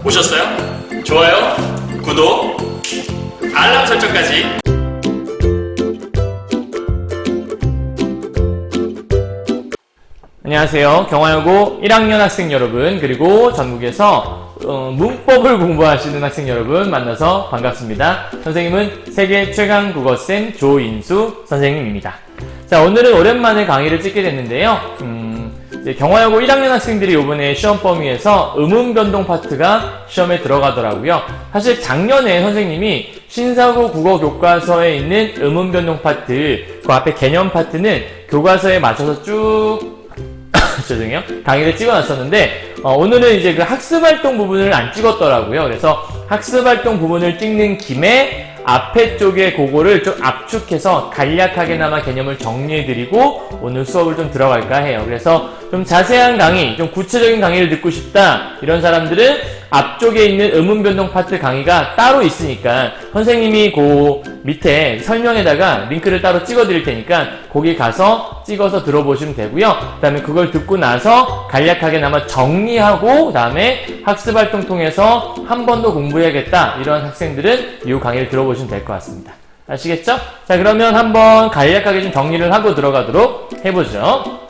보셨어요? 좋아요, 구독, 알람 설정까지. 안녕하세요. 경화여고 1학년 학생 여러분, 그리고 전국에서 문법을 공부하시는 학생 여러분 만나서 반갑습니다. 선생님은 세계 최강 국어쌤 조인수 선생님입니다. 자, 오늘은 오랜만에 강의를 찍게 됐는데요. 이제 경화여고 1학년 학생들이 이번에 시험 범위에서 음운변동 파트가 시험에 들어가더라고요. 사실 작년에 선생님이 신사고 국어교과서에 있는 음운변동 파트, 그 앞에 개념 파트는 교과서에 맞춰서 쭉 죄송해요. 강의를 찍어놨었는데 오늘은 이제 그 학습활동 부분을 안 찍었더라고요. 그래서 학습활동 부분을 찍는 김에 앞에 쪽에 그거를 좀 압축해서 간략하게나마 개념을 정리해드리고 오늘 수업을 좀 들어갈까 해요. 그래서 좀 자세한 강의, 좀 구체적인 강의를 듣고 싶다 이런 사람들은 앞쪽에 있는 음운변동 파트 강의가 따로 있으니까 선생님이 그 밑에 설명에다가 링크를 따로 찍어드릴 테니까 거기 가서 찍어서 들어보시면 되고요. 그 다음에 그걸 듣고 나서 간략하게나마 정리하고 그 다음에 학습활동 통해서 한 번 더 공부해야겠다 이런 학생들은 이 강의를 들어보시면 될 것 같습니다. 아시겠죠? 자, 그러면 한번 간략하게 좀 정리를 하고 들어가도록 해보죠.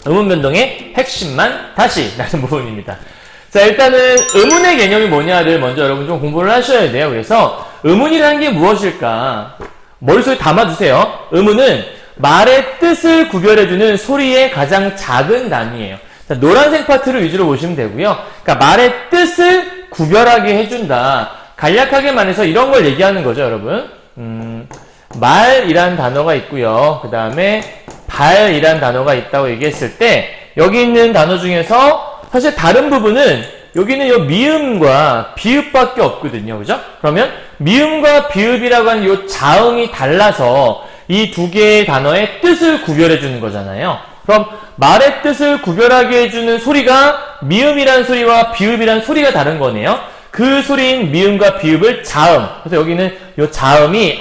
음운변동의 핵심만 다시 라는 부분입니다. 자, 일단은 음운의 개념이 뭐냐를 먼저 여러분 좀 공부를 하셔야 돼요. 그래서 음운이라는 게 무엇일까? 머릿속에 담아두세요. 음운은 말의 뜻을 구별해주는 소리의 가장 작은 단위예요. 자, 노란색 파트를 위주로 보시면 되고요. 그러니까 말의 뜻을 구별하게 해준다. 간략하게 말해서 이런 걸 얘기하는 거죠, 여러분. 말이란 단어가 있고요. 그 다음에 발이란 단어가 있다고 얘기했을 때 여기 있는 단어 중에서 사실 다른 부분은 여기는 요 미음과 비읍밖에 없거든요. 그죠? 그러면 미음과 비읍이라고 하는 요 자음이 달라서 이 두 개의 단어의 뜻을 구별해 주는 거잖아요. 그럼 말의 뜻을 구별하게 해주는 소리가 미음이란 소리와 비읍이란 소리가 다른 거네요. 그 소리인 미음과 비읍을 자음. 그래서 여기는 요 자음이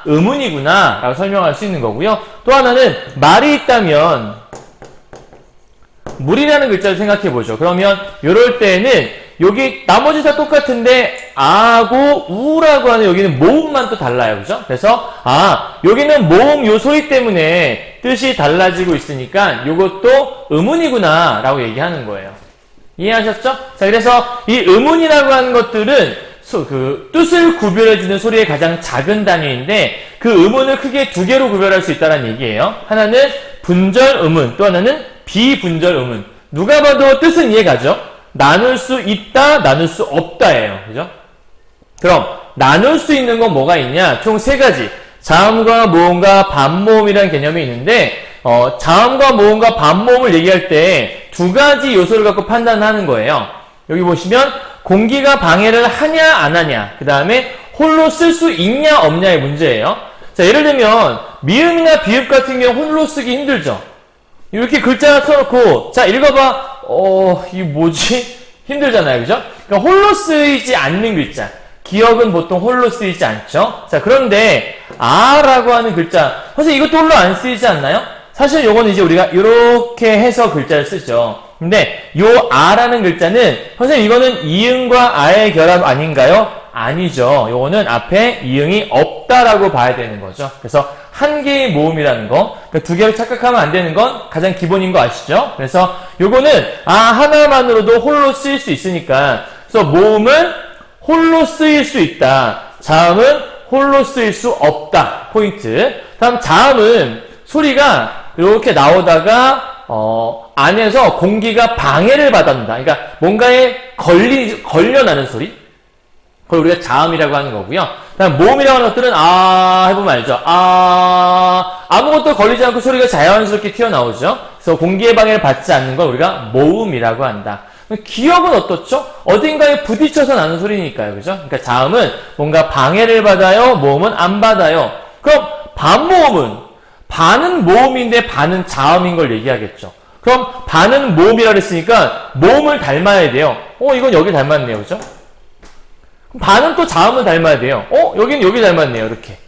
음운이구나 라고 설명할 수 있는 거고요. 또 하나는 말이 있다면 물이라는 글자를 생각해 보죠. 그러면 이럴 때는 여기 나머지 다 똑같은데 아고 우라고 하는 여기는 모음만 또 달라요. 그죠? 그래서 여기는 모음 요 소리 때문에 뜻이 달라지고 있으니까 요것도 음운이구나 라고 얘기하는 거예요. 이해하셨죠? 자, 그래서 이 음운이라고 하는 것들은 그 뜻을 구별해주는 소리의 가장 작은 단위인데 그 음운을 크게 두 개로 구별할 수 있다는 얘기예요. 하나는 분절 음운, 또 하나는 비분절 음운. 누가 봐도 뜻은 이해가죠? 나눌 수 있다, 나눌 수 없다예요. 그죠? 그럼 나눌 수 있는 건 뭐가 있냐? 총 세 가지. 자음과 모음과 반모음이라는 개념이 있는데 자음과 모음과 반모음을 얘기할 때 두 가지 요소를 갖고 판단하는 거예요. 여기 보시면 공기가 방해를 하냐 안 하냐, 그 다음에 홀로 쓸 수 있냐 없냐의 문제예요. 자, 예를 들면 미음이나 비읍 같은 경우 홀로 쓰기 힘들죠. 이렇게 글자 써놓고 자 읽어봐. 이게 뭐지? 힘들잖아요. 그죠? 그러니까 홀로 쓰이지 않는 글자. 기억은 보통 홀로 쓰이지 않죠. 자, 그런데 라고 하는 글자 사실 이것도 홀로 안 쓰이지 않나요? 사실 요거는 이제 우리가 이렇게 해서 글자를 쓰죠. 근데 요 라는 글자는 선생님 이거는 이응과 아의 결합 아닌가요? 아니죠. 요거는 앞에 이응이 없다라고 봐야 되는 거죠. 그래서 한 개의 모음이라는 거, 그러니까 두 개를 착각하면 안 되는 건 가장 기본인 거 아시죠? 그래서 요거는 하나만으로도 홀로 쓰일 수 있으니까, 그래서 모음은 홀로 쓰일 수 있다. 자음은 홀로 쓰일 수 없다. 포인트. 다음 자음은 소리가 이렇게 나오다가 안에서 공기가 방해를 받는다. 그러니까 뭔가에 걸려나는 소리. 그걸 우리가 자음이라고 하는 거고요. 다음 모음이라고 하는 것들은 해보면 알죠. 아무것도 걸리지 않고 소리가 자연스럽게 튀어나오죠. 그래서 공기의 방해를 받지 않는 걸 우리가 모음이라고 한다. 기억은 어떻죠? 어딘가에 부딪혀서 나는 소리니까요. 그죠? 그러니까 자음은 뭔가 방해를 받아요. 모음은 안 받아요. 그럼 반모음은 반은 모음인데 반은 자음인 걸 얘기하겠죠. 그럼 반은 모음이라고 했으니까 모음을 닮아야 돼요. 이건 여기 닮았네요. 그죠? 반은 또 자음을 닮아야 돼요. 여기는 여기 닮았네요. 이렇게.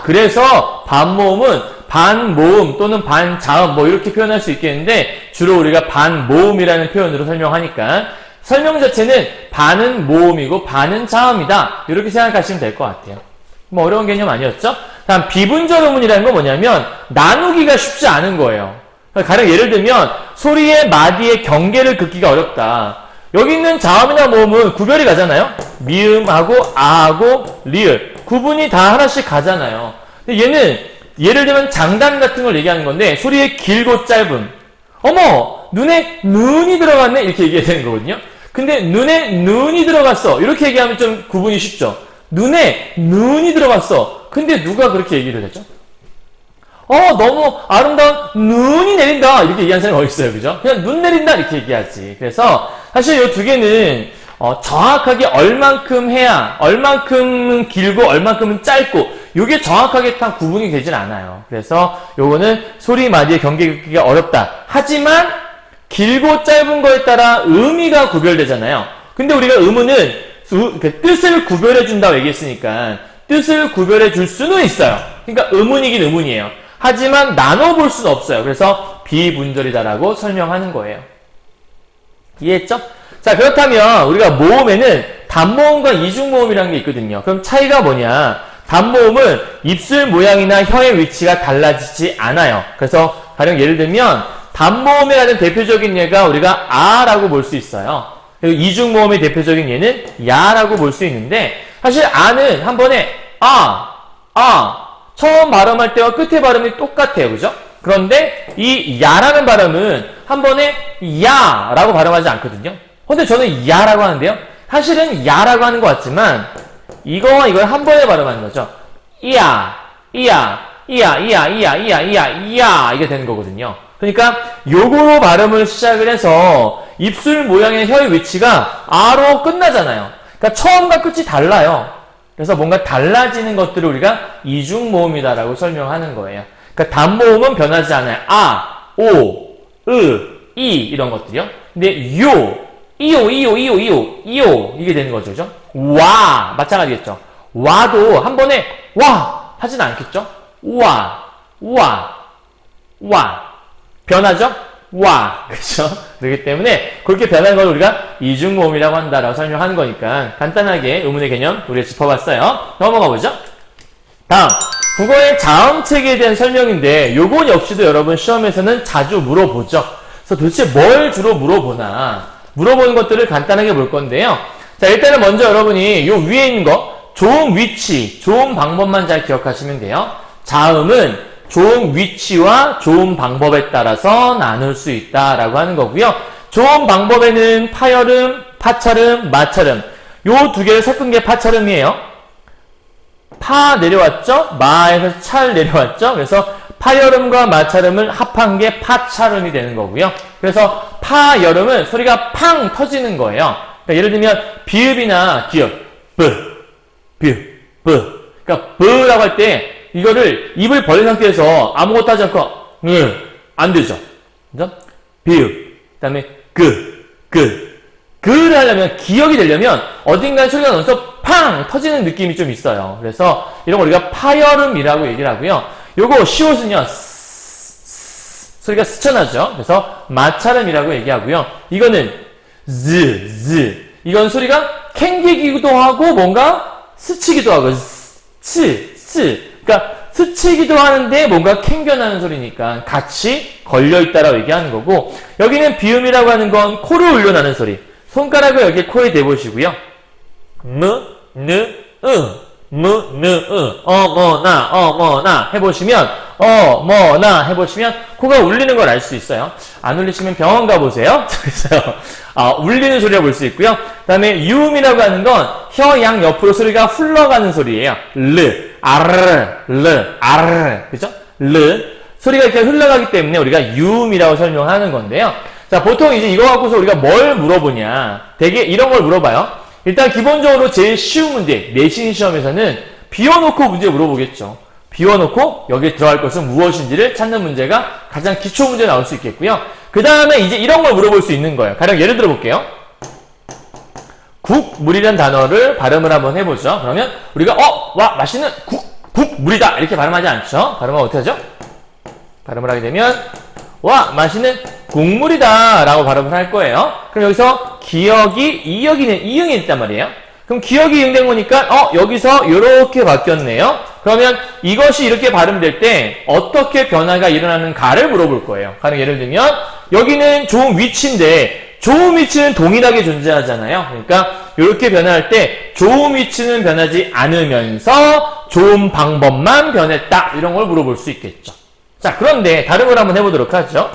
그래서 반모음은 반모음 또는 반자음 이렇게 표현할 수 있겠는데 주로 우리가 반모음이라는 표현으로 설명하니까 설명 자체는 반은 모음이고 반은 자음이다. 이렇게 생각하시면 될 것 같아요. 뭐 어려운 개념 아니었죠? 다음 비분절 의문이라는 건 뭐냐면 나누기가 쉽지 않은 거예요. 가령 예를 들면 소리의 마디의 경계를 긋기가 어렵다. 여기 있는 자음이나 모음은 구별이 가잖아요. 미음하고 아하고 리을 구분이 다 하나씩 가잖아요. 근데 얘는 예를 들면 장단 같은 걸 얘기하는 건데 소리의 길고 짧음. 어머 눈에 눈이 들어갔네 이렇게 얘기해야 되는 거거든요. 근데 눈에 눈이 들어갔어 이렇게 얘기하면 좀 구분이 쉽죠. 눈에 눈이 들어갔어. 근데 누가 그렇게 얘기를 했죠? 너무 아름다운 눈이 내린다 이렇게 얘기하는 사람이 어디 있어요, 그죠? 그냥 눈 내린다 이렇게 얘기하지. 그래서 사실 이 두 개는 정확하게 얼만큼 해야 얼만큼은 길고 얼만큼은 짧고 이게 정확하게 다 구분이 되질 않아요. 그래서 요거는 소리 마디의 경계 긋기가 어렵다. 하지만 길고 짧은 거에 따라 의미가 구별되잖아요. 근데 우리가 의문은 뜻을 구별해 준다고 얘기했으니까 뜻을 구별해 줄 수는 있어요. 그러니까 의문이긴 의문이에요. 하지만 나눠볼 수는 없어요. 그래서 비분절이다라고 설명하는 거예요. 이해했죠? 자, 그렇다면 우리가 모음에는 단모음과 이중모음이라는 게 있거든요. 그럼 차이가 뭐냐? 단모음은 입술 모양이나 혀의 위치가 달라지지 않아요. 그래서 가령 예를 들면 단모음에 가장 대표적인 예가 우리가 아라고 볼 수 있어요. 그리고 이중모음의 대표적인 예는 야라고 볼 수 있는데 사실 아는 한 번에 처음 발음할 때와 끝에 발음이 똑같아요. 그죠? 그런데 이 야라는 발음은 한 번에 야라고 발음하지 않거든요. 근데 저는 야라고 하는데요. 사실은 야라고 하는 것 같지만 이거와 이걸 한 번에 발음하는 거죠. 이야 이게 되는 거거든요. 그러니까 요거로 발음을 시작을 해서 입술 모양의 혀의 위치가 아로 끝나잖아요. 그러니까 처음과 끝이 달라요. 그래서 뭔가 달라지는 것들을 우리가 이중모음이다라고 설명하는 거예요. 그러니까 단모음은 변하지 않아요. 아, 오, 이 이런 것들이요. 근데 이오 이게 되는 거죠. 그죠? 와 마찬가지겠죠. 와도 한 번에 와 하진 않겠죠. 와 변하죠. 와 그렇죠. 그렇기 때문에 그렇게 변한 걸 우리가 이중모음이라고 한다라고 설명하는 거니까 간단하게 의문의 개념 우리가 짚어봤어요. 넘어가 보죠. 다음 국어의 자음 체계에 대한 설명인데 요건 역시도 여러분 시험에서는 자주 물어보죠. 그래서 도대체 뭘 주로 물어보나 물어보는 것들을 간단하게 볼 건데요. 자 일단은 먼저 여러분이 요 위에 있는 거 좋은 위치, 좋은 방법만 잘 기억하시면 돼요. 자음은 좋은 위치와 좋은 방법에 따라서 나눌 수 있다라고 하는 거고요. 좋은 방법에는 파열음, 파철음, 마철음 요 두 개를 섞은 게 파철음이에요. 파 내려왔죠? 마에서 찰 내려왔죠? 그래서 파열음과 마철음을 합한 게 파철음이 되는 거고요. 그래서 파열음은 소리가 팡 터지는 거예요. 그러니까 예를 들면 비읍이나 기읍, 그러니까 브라고 할 때 이거를 입을 벌린 상태에서 아무것도 하지 않고 안 되죠. 그죠? 비읍, 그다음에 그를 하려면 기억이 되려면 어딘가에 소리가 나면서 팡 터지는 느낌이 좀 있어요. 그래서 이런 거 우리가 파열음이라고 얘기를 하고요. 요거 시옷은요 소리가 스쳐나죠. 그래서 마찰음이라고 얘기하고요. 이거는 이건 소리가 캥기기도 하고 뭔가 스치기도 하고 그러니까 스치기도 하는데 뭔가 캥겨나는 소리니까 같이 걸려있다라고 얘기하는 거고 여기는 비음이라고 하는 건 코를 울려나는 소리 손가락을 여기 코에 대보시고요. 어머나 해보시면 코가 울리는 걸 알 수 있어요. 안 울리시면 병원 가보세요. 그래서 울리는 소리라 볼 수 있고요. 그 다음에 유음이라고 하는 건 혀 양 옆으로 소리가 흘러가는 소리예요. 그죠? 소리가 이렇게 흘러가기 때문에 우리가 유음이라고 설명하는 건데요. 자, 보통 이제 이거 갖고서 우리가 뭘 물어보냐. 되게 이런 걸 물어봐요. 일단 기본적으로 제일 쉬운 문제, 내신 시험에서는 비워놓고 문제 물어보겠죠. 비워놓고 여기에 들어갈 것은 무엇인지를 찾는 문제가 가장 기초 문제 나올 수 있겠고요. 그 다음에 이제 이런 걸 물어볼 수 있는 거예요. 가령 예를 들어 볼게요. 국물이라는 단어를 발음을 한번 해보죠. 그러면 우리가 맛있는 국물이다 이렇게 발음하지 않죠. 발음을 어떻게 하죠? 발음을 하게 되면 맛있는 국물이다 라고 발음을 할 거예요. 그럼 여기서 기역이 이응이 있단 말이에요. 그럼 기역이 이응된 거니까 여기서 이렇게 바뀌었네요. 그러면 이것이 이렇게 발음될 때 어떻게 변화가 일어나는가를 물어볼 거예요. 가령 예를 들면 여기는 좋은 위치인데 좋은 위치는 동일하게 존재하잖아요. 그러니까 이렇게 변화할 때 좋은 위치는 변하지 않으면서 좋은 방법만 변했다. 이런 걸 물어볼 수 있겠죠. 자, 그런데 다른 걸 한번 해보도록 하죠.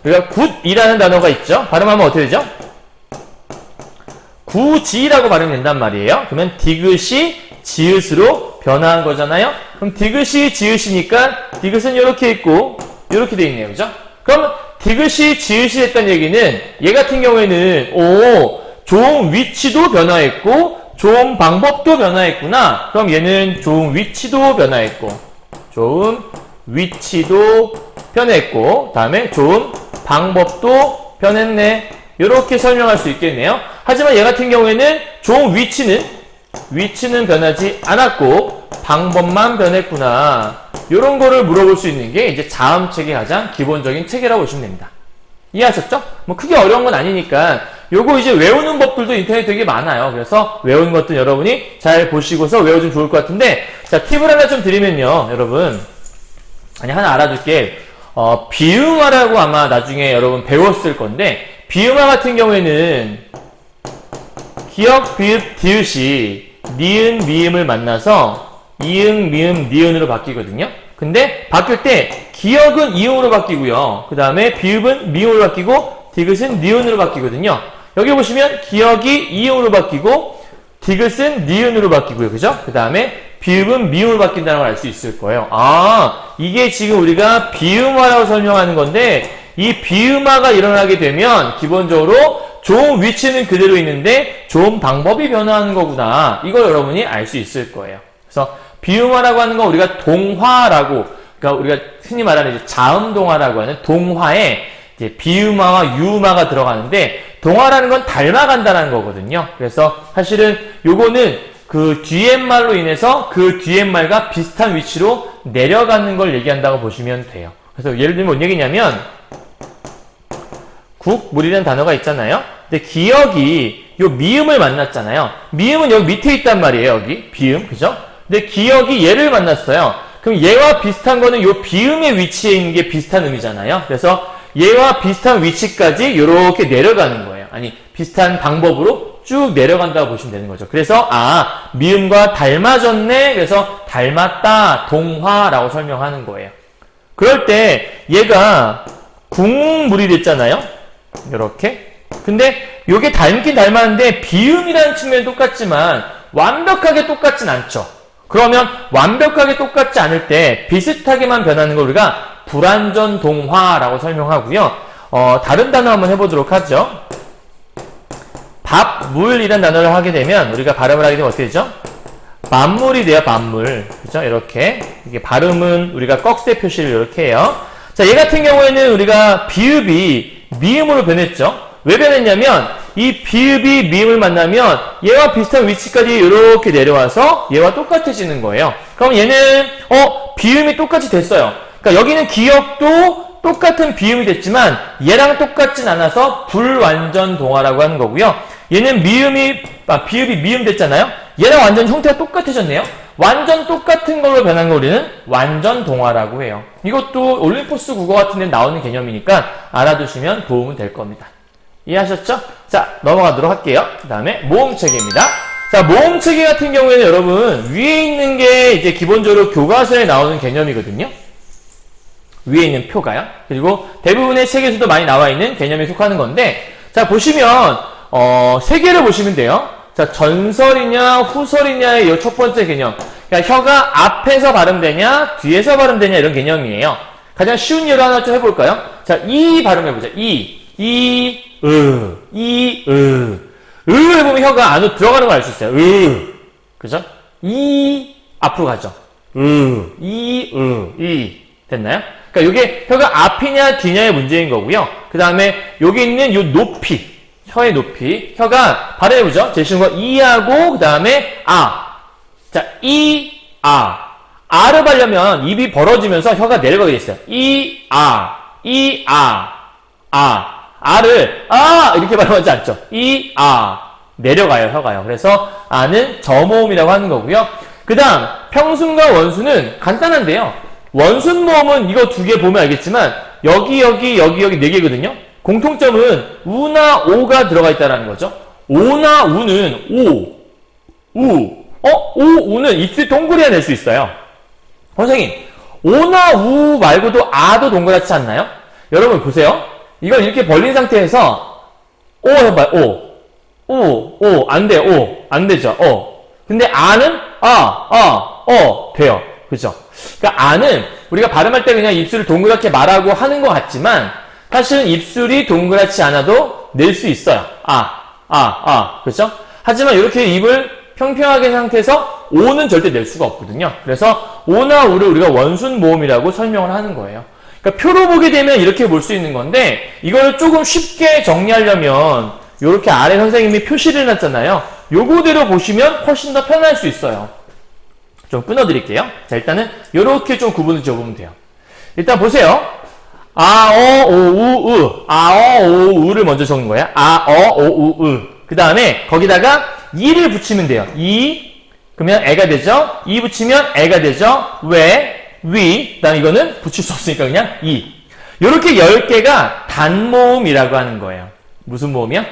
우리가 굿이라는 단어가 있죠. 발음하면 어떻게 되죠? 구지라고 발음된단 말이에요. 그러면 디귿이 지읒으로 변화한 거잖아요. 그럼 디귿이 지읒이니까 디귿은 이렇게 있고 이렇게 돼 있네요. 그죠? 그럼 디귿이 지읒이 됐다는 얘기는 얘 같은 경우에는 좋은 위치도 변화했고 좋은 방법도 변화했구나. 그럼 얘는 좋은 위치도 변화했고 좋은 위치도 변했고 다음에 좋은 방법도 변했네. 이렇게 설명할 수 있겠네요. 하지만 얘 같은 경우에는 좋은 위치는 변하지 않았고 방법만 변했구나. 이런 거를 물어볼 수 있는 게 이제 자음책의 가장 기본적인 체계라고 보시면 됩니다. 이해하셨죠? 뭐 크게 어려운 건 아니니까 요거 이제 외우는 법들도 인터넷에 되게 많아요. 그래서 외우는 것들 여러분이 잘 보시고서 외워주면 좋을 것 같은데 자, 팁을 하나 좀 드리면요. 여러분 하나 알아둘게. 비음화라고 아마 나중에 여러분 배웠을 건데 비음화 같은 경우에는 기역, 비읍, 디귿이 니은, 미음을 만나서 이응, 미음, 니은으로 바뀌거든요. 근데 바뀔 때 기역은 이응으로 바뀌고요. 그 다음에 비읍은 미음으로 바뀌고 디귿은 니은으로 바뀌거든요. 여기 보시면 기역이 이응으로 바뀌고 디귿은 니은으로 바뀌고요. 그죠? 그 다음에 비읍은 미음으로 바뀐다는 걸 알 수 있을 거예요. 이게 지금 우리가 비음화라고 설명하는 건데 이 비음화가 일어나게 되면 기본적으로 좋은 위치는 그대로 있는데 좋은 방법이 변화하는 거구나. 이걸 여러분이 알 수 있을 거예요. 그래서 비음화라고 하는 건 우리가 동화라고, 그러니까 우리가 흔히 말하는 이제 자음동화라고 하는 동화에 이제 비음화와 유음화가 들어가는데 동화라는 건 닮아간다는 거거든요. 그래서 사실은 요거는 그 뒤에말로 인해서 그 뒤에말과 비슷한 위치로 내려가는 걸 얘기한다고 보시면 돼요. 그래서 예를 들면 뭔 얘기냐면 국물이라는 단어가 있잖아요. 근데 기역이 요 미음을 만났잖아요. 미음은 여기 밑에 있단 말이에요. 여기 비음, 그죠? 근데 기역이 얘를 만났어요. 그럼 얘와 비슷한 거는 요 비음의 위치에 있는 게 비슷한 의미잖아요. 그래서 얘와 비슷한 위치까지 이렇게 내려가는 거예요. 아니 비슷한 방법으로 쭉 내려간다고 보시면 되는 거죠. 그래서 미음과 닮아졌네. 그래서 닮았다, 동화라고 설명하는 거예요. 그럴 때 얘가 국물이 됐잖아요. 이렇게. 근데 요게 닮긴 닮았는데 비음이라는 측면은 똑같지만 완벽하게 똑같진 않죠. 그러면 완벽하게 똑같지 않을 때 비슷하게만 변하는 걸 우리가 불완전 동화라고 설명하고요. 다른 단어 한번 해보도록 하죠. 밥물이라는 단어를 하게 되면 우리가 발음을 하게 되면 어떻게 되죠? 밥물이 돼요. 밥물. 그죠? 이렇게. 이게 발음은 우리가 꺽쇠 표시를 이렇게 해요. 자, 얘 같은 경우에는 우리가 비읍이 미음으로 변했죠. 왜 변했냐면 이 비읍이 미음을 만나면 얘와 비슷한 위치까지 이렇게 내려와서 얘와 똑같아지는 거예요. 그럼 얘는 비음이 똑같이 됐어요. 그러니까 여기는 기역도 똑같은 비음이 됐지만 얘랑 똑같진 않아서 불완전 동화라고 하는 거고요. 얘는 비읍이 미음 됐잖아요. 얘랑 완전 형태가 똑같아졌네요. 완전 똑같은 걸로 변한 거 우리는 완전 동화라고 해요. 이것도 올림포스 국어 같은 데 나오는 개념이니까 알아두시면 도움은 될 겁니다. 이해하셨죠? 자, 넘어가도록 할게요. 그 다음에 모음체계입니다. 자, 모음체계 같은 경우에는 여러분 위에 있는 게 이제 기본적으로 교과서에 나오는 개념이거든요. 위에 있는 표가요. 그리고 대부분의 책에서도 많이 나와 있는 개념에 속하는 건데, 자, 보시면 세 개를 보시면 돼요. 자, 전설이냐 후설이냐의 이 첫 번째 개념. 그러니까 혀가 앞에서 발음되냐 뒤에서 발음되냐 이런 개념이에요. 가장 쉬운 예로 하나 좀 해볼까요? 자, 이 발음해보자. 해보면 혀가 안으로 들어가는 걸 알 수 있어요. 그죠? 앞으로 가죠. 됐나요? 그러니까 이게 혀가 앞이냐 뒤냐의 문제인 거고요. 그 다음에 여기 있는 요 높이, 혀의 높이, 혀가 발음해보죠. 제일 쉬운 거 이하고 그 다음에 자, 아를 발려면 입이 벌어지면서 혀가 내려가게 돼 있어요. 아를 이렇게 발음하지 않죠. 내려가요, 혀가요. 그래서 아는 저모음이라고 하는 거고요. 그 다음 평순과 원순은 간단한데요. 원순 모음은 이거 두 개 보면 알겠지만 여기 네 개거든요. 공통점은 우나 오가 들어가 있다는 거죠. 오나 우는 우는 입술 동그래야 낼 수 있어요. 선생님, 오나 우 말고도 아도 동그랗지 않나요? 여러분 보세요. 이걸 이렇게 벌린 상태에서 오 해봐요. 안 돼요. 안 되죠. 근데 아는 돼요. 그죠? 그러니까 아는 우리가 발음할 때 그냥 입술을 동그랗게 말하고 하는 것 같지만 사실은 입술이 동그랗지 않아도 낼 수 있어요. 그죠? 하지만 이렇게 입을 평평하게 한 상태에서 오는 절대 낼 수가 없거든요. 그래서 오나 우를 우리가 원순 모음이라고 설명을 하는 거예요. 그러니까 표로 보게 되면 이렇게 볼 수 있는 건데 이걸 조금 쉽게 정리하려면 이렇게 아래 선생님이 표시를 해놨잖아요. 요거대로 보시면 훨씬 더 편할 수 있어요. 좀 끊어드릴게요. 자, 일단은 이렇게 좀 구분을 지어보면 돼요. 일단 보세요. 우를 먼저 적는 거예요. 그 다음에 거기다가 이를 붙이면 돼요. 그러면 애가 되죠. 이 붙이면 애가 되죠. 그 다음에 이거는 붙일 수 없으니까 그냥 요렇게 10개가 단모음이라고 하는 거예요. 무슨 모음이요?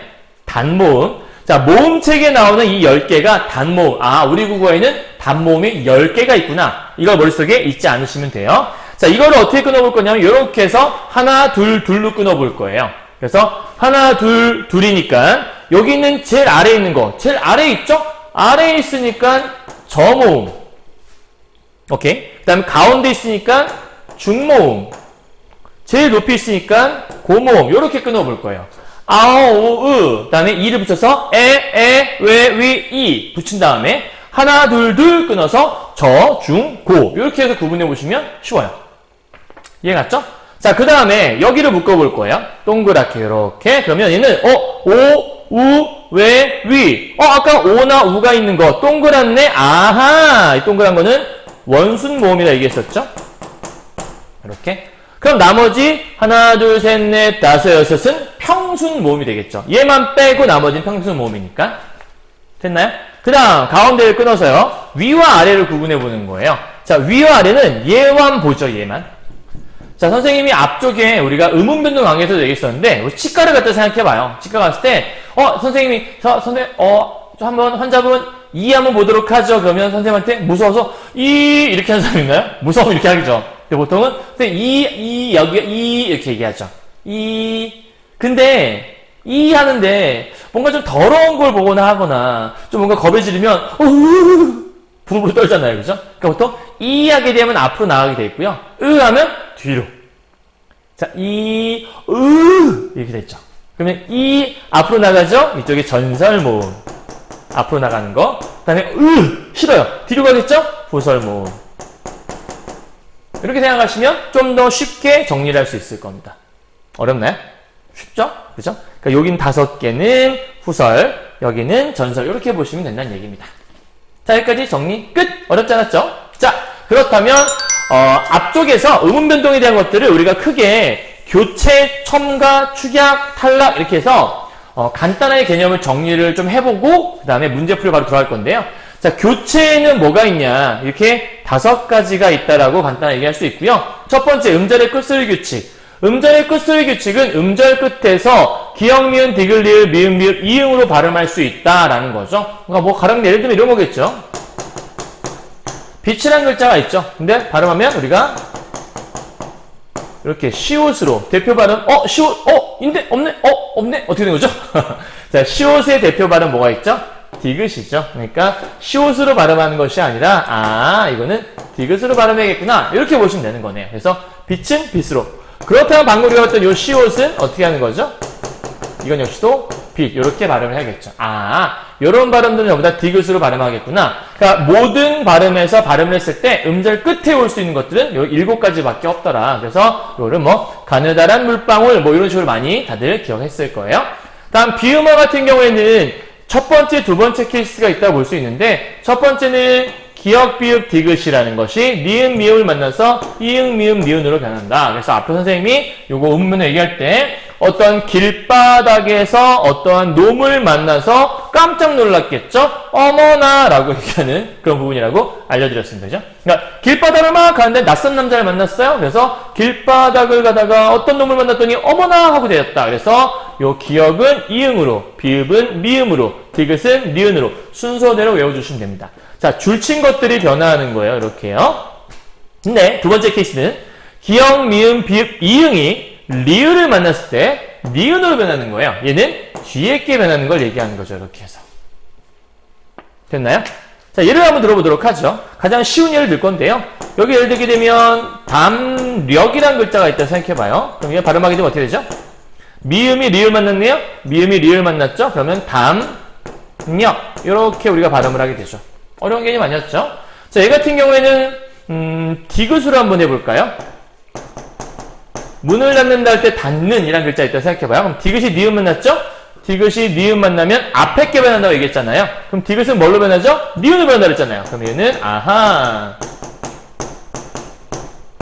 단모음. 자, 모음책에 나오는 이 10개가 단모음. 우리 국어에는 단모음이 10개가 있구나. 이걸 머릿속에 잊지 않으시면 돼요. 자, 이거를 어떻게 끊어볼 거냐면 이렇게 해서 하나, 둘로 끊어볼 거예요. 그래서 하나, 둘이니까 여기 있는 제일 아래에 있는 거. 제일 아래에 있죠? 아래에 있으니까 저모음. 오케이. 그 다음에 가운데 있으니까 중모음. 제일 높이 있으니까 고모음. 요렇게 끊어볼 거예요. 그 다음에 이를 붙여서 이 붙인 다음에 하나, 둘 끊어서 저, 중, 고. 요렇게 해서 구분해 보시면 쉬워요. 이해 갔죠? 자, 그 다음에 여기를 묶어볼 거예요. 동그랗게 요렇게. 그러면 얘는 위. 아까 오나 우가 있는 거 동그랗네. 이 동그란 거는 원순 모음이라 얘기했었죠? 이렇게. 그럼 나머지 하나, 둘, 셋, 넷, 다섯, 여섯은 평순 모음이 되겠죠. 얘만 빼고 나머지는 평순 모음이니까. 됐나요? 그 다음 가운데를 끊어서요. 위와 아래를 구분해 보는 거예요. 자, 위와 아래는 얘만 보죠. 얘만. 자, 선생님이 앞쪽에 우리가 음운변동 강의에서도 얘기했었는데 치과를 갖다 생각해봐요. 치과 갔을 때 선생님이 한번 환자분 한번 보도록 하죠. 그러면 선생님한테 무서워서 이렇게 하는 사람 있나요? 무서우면 이렇게 하죠. 근데 보통은 여기가 이렇게 얘기하죠. 근데 하는데 뭔가 좀 더러운 걸 보거나 하거나 좀 뭔가 겁에 지르면 부르르 떨잖아요. 그죠? 그러니까 보통 하게 되면 앞으로 나가게 돼 있고요. 하면 뒤로. 자, 이렇게 됐죠. 그러면 앞으로 나가죠? 이쪽에 전설 모음. 앞으로 나가는 거. 그 다음에 싫어요. 뒤로 가겠죠? 후설 모음. 이렇게 생각하시면 좀 더 쉽게 정리를 할 수 있을 겁니다. 어렵나요? 쉽죠? 그죠? 그러니까 여긴 5개는 후설, 여기는 전설. 이렇게 보시면 된다는 얘기입니다. 자, 여기까지 정리 끝! 어렵지 않았죠? 자, 그렇다면 앞쪽에서 음운변동에 대한 것들을 우리가 크게 교체, 첨가, 축약, 탈락 이렇게 해서 간단하게 개념을 정리를 좀 해보고 그 다음에 문제풀이 바로 들어갈 건데요. 자, 교체에는 뭐가 있냐? 이렇게 5가지가 있다라고 간단하게 얘기할 수 있고요. 첫 번째, 음절의 끝소리 규칙. 음절의 끝소리 규칙은 음절 끝에서 기역, 미음, 디귿, 리을, 미음, 미읍, 이응으로 발음할 수 있다라는 거죠. 그러니까 뭐 가령 예를 들면 이런 거겠죠. 빛이라는 글자가 있죠. 근데 발음하면 우리가 이렇게 시옷으로 대표 발음 시옷 인데 없네 어떻게 된 거죠? 자, 시옷의 대표 발음 뭐가 있죠? 디귿이죠. 그러니까 시옷으로 발음하는 것이 아니라 이거는 디귿으로 발음해야겠구나 이렇게 보시면 되는 거네요. 그래서 빛은 빛으로. 그렇다면 방금 우리가 봤던 이 시옷은 어떻게 하는 거죠? 이건 역시도 빛 이렇게 발음을 해야겠죠. 이런 발음들은 전부 다 디귿으로 발음하겠구나. 그러니까 모든 발음에서 발음을 했을 때 음절 끝에 올 수 있는 것들은 요 7가지밖에 없더라. 그래서 요를 가느다란 물방울 이런 식으로 많이 다들 기억했을 거예요. 다음 비음어 같은 경우에는 첫 번째, 두 번째 케이스가 있다고 볼 수 있는데 첫 번째는 기역, 비읍, 디귿이라는 것이 니은, 미음을 만나서 이응, 미음, 니은으로 변한다. 그래서 앞에 선생님이 요거 음문을 얘기할 때 어떤 길바닥에서 어떠한 놈을 만나서 깜짝 놀랐겠죠? 어머나! 라고 얘기하는 그런 부분이라고 알려드렸습니다. 그죠? 그러니까 길바닥을 막 가는데 낯선 남자를 만났어요. 그래서 길바닥을 가다가 어떤 놈을 만났더니 어머나! 하고 되었다. 그래서 요 기역은 이응으로, 비읍은 미음으로, 디귿은 니은으로 순서대로 외워주시면 됩니다. 자, 줄친 것들이 변화하는 거예요. 이렇게요. 근데 두 번째 케이스는 기역, 미음, 비읍, 이응이 리을을 만났을 때 니은으로 변하는 거예요. 얘는 뒤에 게 변하는 걸 얘기하는 거죠. 이렇게 해서. 됐나요? 자, 예를 한번 들어보도록 하죠. 가장 쉬운 예를 들 건데요. 여기 예를 들게 되면 담력이라는 글자가 있다 생각해봐요. 그럼 얘 발음하게 되면 어떻게 되죠? 미음이 리을 만났네요. 미음이 리을 만났죠. 그러면 담력 이렇게 우리가 발음을 하게 되죠. 어려운 개념 아니었죠? 자, 얘 같은 경우에는 디귿으로 한번 해볼까요? 문을 닫는다 할 때 닫는 이란 글자 있다 생각해봐요. 그럼 디귿이 니은 만났죠? 디귿이 니은 만나면 앞에 게 변한다고 얘기했잖아요. 그럼 디귿은 뭘로 변하죠? 니은으로 변한다고 했잖아요. 그럼 얘는 아하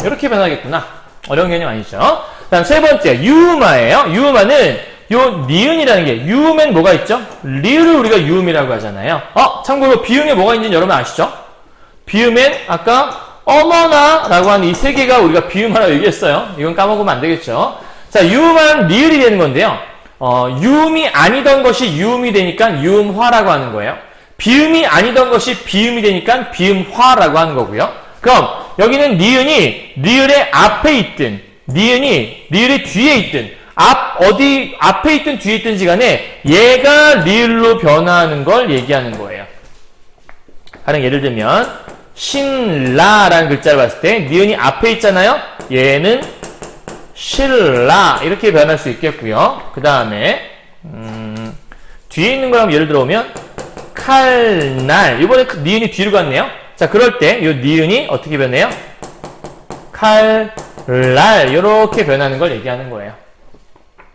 이렇게 변하겠구나. 어려운 개념 아니죠? 다음 세 번째 유음화예요. 유음화는 요 니은이라는 게 유음엔 뭐가 있죠? 리을을 우리가 유음이라고 하잖아요. 참고로 비음에 뭐가 있는지 여러분 아시죠? 비음엔 아까 어머나 라고 하는 이 세 개가 우리가 비음화라고 얘기했어요. 이건 까먹으면 안 되겠죠. 자, 유음한 리을이 되는 건데요. 유음이 아니던 것이 유음이 되니까 유음화라고 하는 거예요. 비음이 아니던 것이 비음이 되니까 비음화라고 하는 거고요. 그럼 여기는 니은이 리을의 앞에 있든 니은이 리을의 뒤에 있든 어디 앞에 있든 뒤에 있든지 간에 얘가 리을로 변화하는 걸 얘기하는 거예요. 가령 예를 들면 신라라는 글자를 봤을 때 니은이 앞에 있잖아요. 얘는 신라 이렇게 변할 수 있겠고요. 그 다음에 뒤에 있는 거라면 예를 들어보면 칼날 이번에 니은이 뒤로 갔네요. 자, 그럴 때 이 니은이 어떻게 변해요? 칼날 이렇게 변하는 걸 얘기하는 거예요.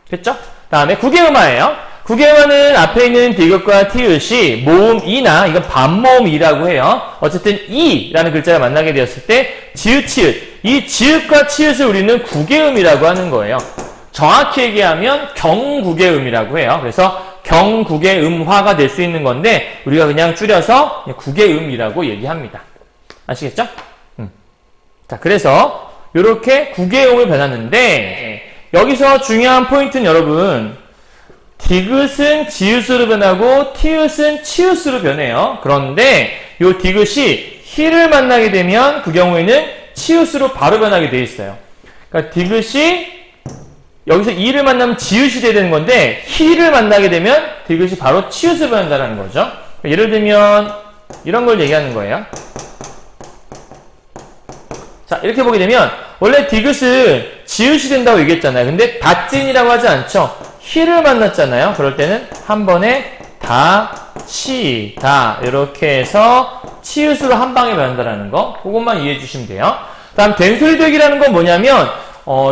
됐죠? 다음에 구개음화예요. 구개음화는 앞에 있는 디귿과 티읕이 모음 이나 이건 반모음 이라고 해요. 어쨌든 이라는 글자가 만나게 되었을 때 지읒, 치읒 이 지읒과 치읒을 우리는 구개음이라고 하는 거예요. 정확히 얘기하면 경구개음이라고 해요. 그래서 경구개음화가 될 수 있는 건데 우리가 그냥 줄여서 구개음이라고 얘기합니다. 아시겠죠? 자, 그래서 이렇게 구개음을 변하는데 여기서 중요한 포인트는 여러분 디귿은 지읒으로 변하고 티읒은 치읒으로 변해요. 그런데 이 디귿이 히를 만나게 되면 그 경우에는 치읒으로 바로 변하게 돼 있어요. 그러니까 디귿이 여기서 이를 만나면 지읒이 돼야 되는 건데 히를 만나게 되면 디귿이 바로 치읒으로 변한다는 거죠. 예를 들면 이런 걸 얘기하는 거예요. 자, 이렇게 보게 되면 원래 디귿은 지읒이 된다고 얘기했잖아요. 근데 닷진이라고 하지 않죠. 히를 만났잖아요. 그럴 때는 한 번에 다, 치, 다 이렇게 해서 치읒으로 한 방에 변한다는 거 그것만 이해해 주시면 돼요. 다음 된소리되기라는 건 뭐냐면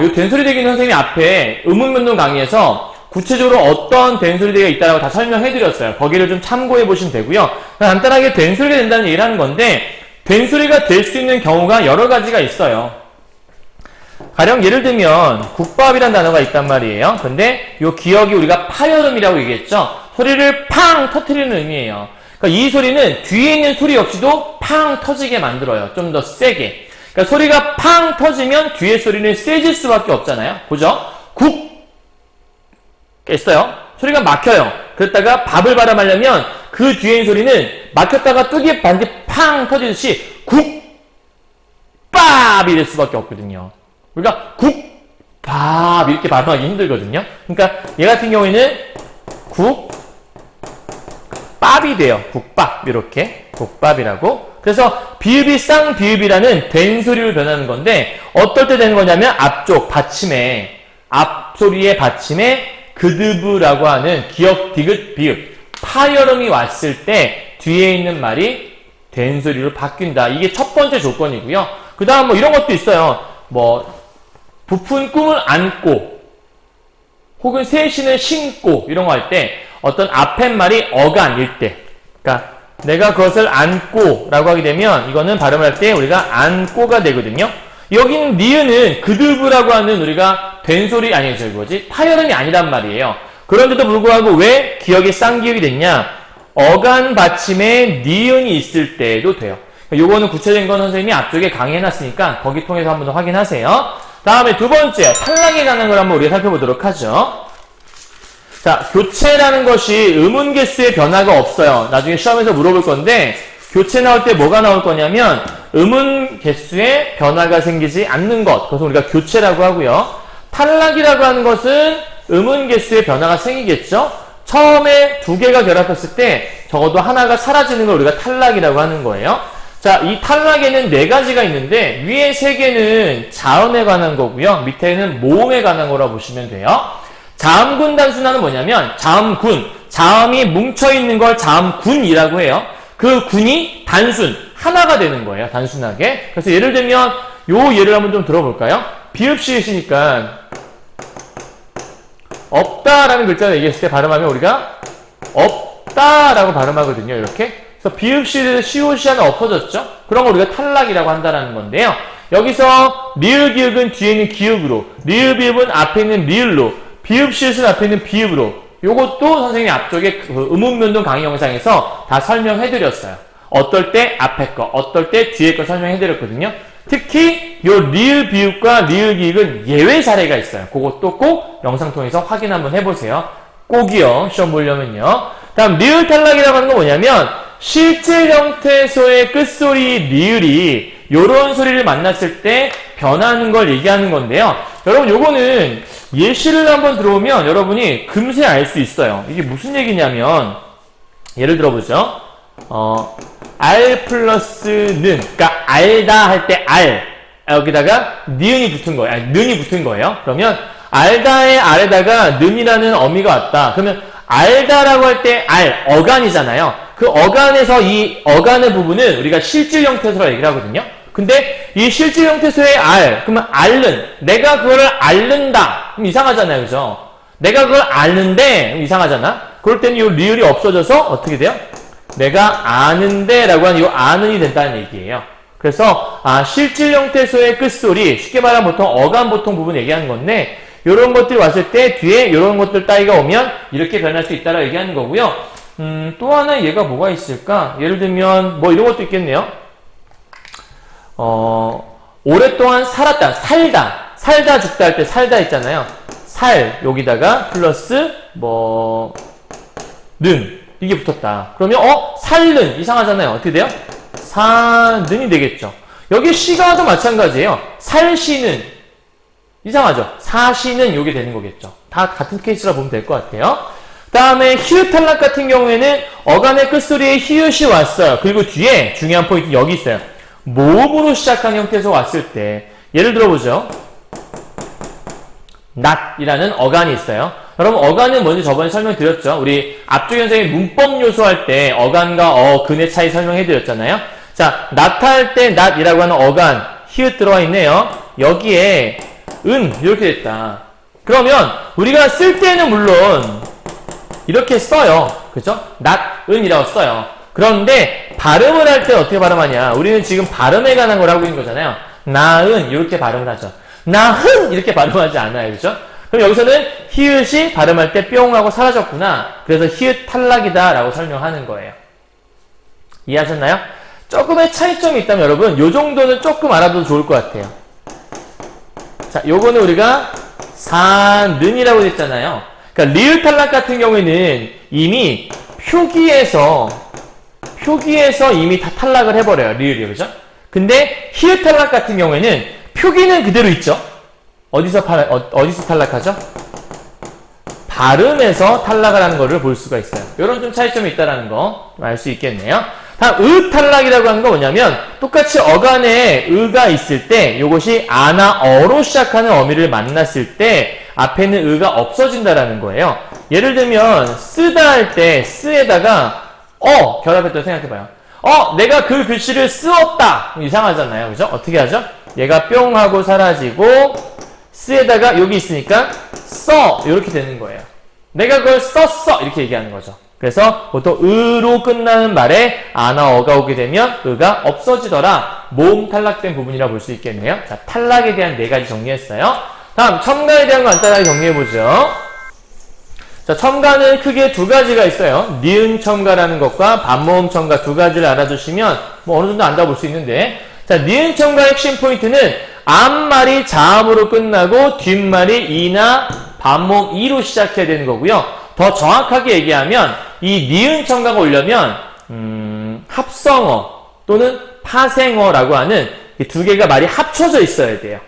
이 된소리되기는 선생님이 앞에 음운변동 강의에서 구체적으로 어떤 된소리되기가 있다고 다 설명해 드렸어요. 거기를 좀 참고해 보시면 되고요. 간단하게 된소리가 된다는 얘기를 하는 건데 된소리가 될 수 있는 경우가 여러 가지가 있어요. 가령 예를 들면 국밥이란 단어가 있단 말이에요. 근데 이 기역이 우리가 파열음이라고 얘기했죠. 소리를 팡 터트리는 의미예요. 그러니까 이 소리는 뒤에 있는 소리 역시도 팡 터지게 만들어요. 좀 더 세게. 그러니까 소리가 팡 터지면 뒤에 소리는 세질 수밖에 없잖아요. 보죠? 국 했어요. 소리가 막혀요. 그랬다가 밥을 발음하려면 그 뒤에 있는 소리는 막혔다가 뚜기에 반드시 팡 터지듯이 국밥이 될 수밖에 없거든요. 우리가 국밥 이렇게 발음하기 힘들거든요. 그러니까 얘 같은 경우에는 국밥이 돼요. 국밥 이렇게 국밥이라고. 그래서 비읍이 쌍비읍이라는 된소리로 변하는 건데 어떨 때 되는 거냐면 앞쪽 받침에 앞소리의 받침에 그드브라고 하는 기역, 디귿, 비읍 파열음이 왔을 때 뒤에 있는 말이 된소리로 바뀐다. 이게 첫 번째 조건이고요. 그 다음 뭐 이런 것도 있어요. 뭐 부푼 꿈을 안고 혹은 셋이는 신고 이런 거 할 때 어떤 앞에 말이 어간일 때 그러니까 내가 그것을 안고 라고 하게 되면 이거는 발음할 때 우리가 안고가 되거든요. 여기는 니은은 그드브라고 하는 우리가 된 소리, 아니, 저기 뭐지? 타열음이 아니란 말이에요. 그런데도 불구하고 왜 기역이 쌍기역이 됐냐? 어간 받침에 니은이 있을 때도 돼요. 요거는 구체적인 건 선생님이 앞쪽에 강의해놨으니까 거기 통해서 한번 더 확인하세요. 다음에 두 번째, 탈락에 관한 걸 한번 우리가 살펴보도록 하죠. 자, 교체라는 것이 음운 개수의 변화가 없어요. 나중에 시험에서 물어볼 건데, 교체 나올 때 뭐가 나올 거냐면, 음운 개수의 변화가 생기지 않는 것. 그것을 우리가 교체라고 하고요. 탈락이라고 하는 것은 음운 개수의 변화가 생기겠죠? 처음에 두 개가 결합했을 때 적어도 하나가 사라지는 걸 우리가 탈락이라고 하는 거예요. 자, 이 탈락에는 네 가지가 있는데 위에 세 개는 자음에 관한 거고요. 밑에는 모음에 관한 거라고 보시면 돼요. 자음군 단순화는 뭐냐면 자음군, 자음이 뭉쳐있는 걸 자음군이라고 해요. 그 군이 단순, 하나가 되는 거예요. 단순하게. 그래서 예를 들면 요 예를 한번 좀 들어볼까요? 비읍시이시니까 없다라는 글자를 얘기했을 때 발음하면 우리가 없다라고 발음하거든요. 이렇게. 그래서 비읍시에서 시옷이 하나 엎어졌죠? 그런 걸 우리가 탈락이라고 한다는 건데요. 여기서 리을 기읍은 뒤에 있는 기읍으로, 리을 비읍은 앞에 있는 리을로, 비읍 시옷은 앞에 있는 비읍으로. 요것도 선생님이 앞쪽에 그 음운면동 강의 영상에서 다 설명해드렸어요. 어떨 때 앞에 거, 어떨 때 뒤에 거 설명해드렸거든요. 특히 요 리을 비읍과 리을 기읍은 예외 사례가 있어요. 그것도 꼭 영상 통해서 확인 한번 해보세요. 꼭이요. 시험 보려면요. 다음 리을 탈락이라고 하는 건 뭐냐면 실질 형태소의 끝소리 리을이 요런 소리를 만났을 때 변하는 걸 얘기하는 건데요. 여러분 요거는 예시를 한번 들어오면 여러분이 금세 알 수 있어요. 이게 무슨 얘기냐면 예를 들어보죠. 알 플러스 는, 그러니까 알다 할 때 알, 여기다가 니은이 붙은 거예요. 아니, 는이 붙은 거예요. 그러면 알다의 알에다가 는이라는 어미가 왔다. 그러면 알다라고 할 때 알, 어간이잖아요. 그 어간에서 이 어간의 부분은 우리가 실질 형태소라고 얘기를 하거든요. 근데 이 실질 형태소의 알, 그러면 앓는, 내가 그거를 앓는다. 그럼 이상하잖아요. 그죠? 내가 그걸 앓는데, 그럼 이상하잖아? 그럴 때는 이 리을이 없어져서 어떻게 돼요? 내가 아는데 라고 하는 이 아는이 된다는 얘기예요. 그래서 실질 형태소의 끝소리, 쉽게 말하면 보통 어간 보통 부분 얘기하는 건데 이런 것들이 왔을 때 뒤에 이런 것들 따위가 오면 이렇게 변할 수 있다라고 얘기하는 거고요. 또 하나 얘가 뭐가 있을까? 예를 들면 뭐 이런 것도 있겠네요. 오랫동안 살았다, 살다 죽다 할 때 살다 있잖아요. 살 여기다가 플러스 는 이게 붙었다. 그러면 살는 이상하잖아요. 어떻게 돼요? 사는이 되겠죠. 여기 시가도 마찬가지예요. 살시는 이상하죠. 사시는 요게 되는 거겠죠. 다 같은 케이스라 보면 될 것 같아요. 다음에 히읗 탈락 같은 경우에는 어간의 끝소리에 히읗이 왔어요. 그리고 뒤에 중요한 포인트 여기 있어요. 모음으로 시작한 형태에서 왔을 때 예를 들어보죠. 낫이라는 어간이 있어요. 여러분 어간은 먼저 저번에 설명드렸죠. 우리 앞쪽 현생의 문법 요소 할 때 어간과 근의 차이 설명해드렸잖아요. 자, 낫할 때 낫이라고 하는 어간 히읗 들어와 있네요. 여기에 은 이렇게 됐다. 그러면 우리가 쓸 때는 물론 이렇게 써요. 그죠? 낫은이라고 써요. 그런데 발음을 할 때 어떻게 발음하냐? 우리는 지금 발음에 관한 걸 하고 있는 거잖아요. 나은 이렇게 발음을 하죠. 나흔 이렇게 발음하지 않아요. 그죠? 그럼 여기서는 히읗이 발음할 때 뿅 하고 사라졌구나. 그래서 히읗 탈락이다 라고 설명하는 거예요. 이해하셨나요? 조금의 차이점이 있다면 여러분 요 정도는 조금 알아도 좋을 것 같아요. 자, 요거는 우리가 사는이라고 했잖아요. 그러니까 리을 탈락 같은 경우에는 이미 표기에서 이미 다 탈락을 해버려요. 리을이. 그죠? 근데 히읗 탈락 같은 경우에는 표기는 그대로 있죠. 어디서 탈락하죠? 발음에서 탈락을 하는 것을 볼 수가 있어요. 이런 좀 차이점이 있다는 거 알 수 있겠네요. 다음 의 탈락이라고 하는 건 뭐냐면 똑같이 어간에 의가 있을 때 이것이 아나 어로 시작하는 어미를 만났을 때 앞에는 의가 없어진다라는 거예요. 예를 들면 쓰다 할 때 쓰에다가 결합했다고 생각해봐요. 내가 그 글씨를 쓰었다. 이상하잖아요. 그죠? 어떻게 하죠? 얘가 뿅 하고 사라지고 쓰에다가 여기 있으니까 써 이렇게 되는 거예요. 내가 그걸 썼어 이렇게 얘기하는 거죠. 그래서 보통 으로 끝나는 말에 아나 어가 오게 되면 의가 없어지더라. 모음 탈락된 부분이라 볼 수 있겠네요. 자, 탈락에 대한 네 가지 정리했어요. 다음, 첨가에 대한 거 간단하게 정리해보죠. 자, 첨가는 크게 두 가지가 있어요. 니은 첨가라는 것과 반모음 첨가 두 가지를 알아두시면 뭐 어느 정도 안다 볼 수 있는데, 자, 니은 첨가의 핵심 포인트는 앞말이 자음으로 끝나고 뒷말이 이나 반모음 이로 시작해야 되는 거고요. 더 정확하게 얘기하면 이 니은 첨가가 오려면 합성어 또는 파생어라고 하는 이 두 개가 말이 합쳐져 있어야 돼요.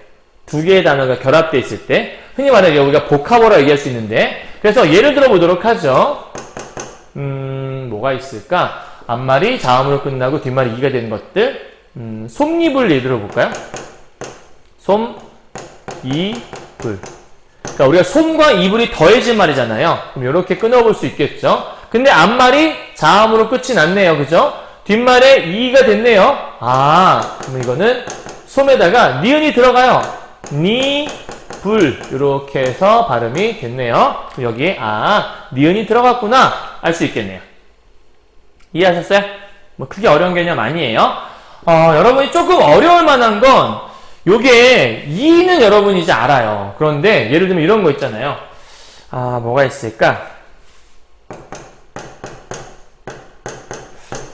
두 개의 단어가 결합되어 있을 때 흔히 말하는 우리가 복합어라 얘기할 수 있는데, 그래서 예를 들어 보도록 하죠. 뭐가 있을까? 앞말이 자음으로 끝나고 뒷말이 이가 되는 것들. 솜이불 예를 들어 볼까요? 솜, 이, 불. 그러니까 우리가 솜과 이불이 더해진 말이잖아요. 그럼 이렇게 끊어볼 수 있겠죠. 근데 앞말이 자음으로 끝이 났네요. 그죠? 뒷말에 이가 됐네요. 아, 그럼 이거는 솜에다가 니은이 들어가요. 니, 불. 이렇게 해서 발음이 됐네요. 여기에 니은이 들어갔구나 알 수 있겠네요. 이해하셨어요? 뭐 크게 어려운 개념 아니에요. 여러분이 조금 어려울 만한 건 요게 이는 여러분이 이제 알아요. 그런데 예를 들면 이런 거 있잖아요. 뭐가 있을까?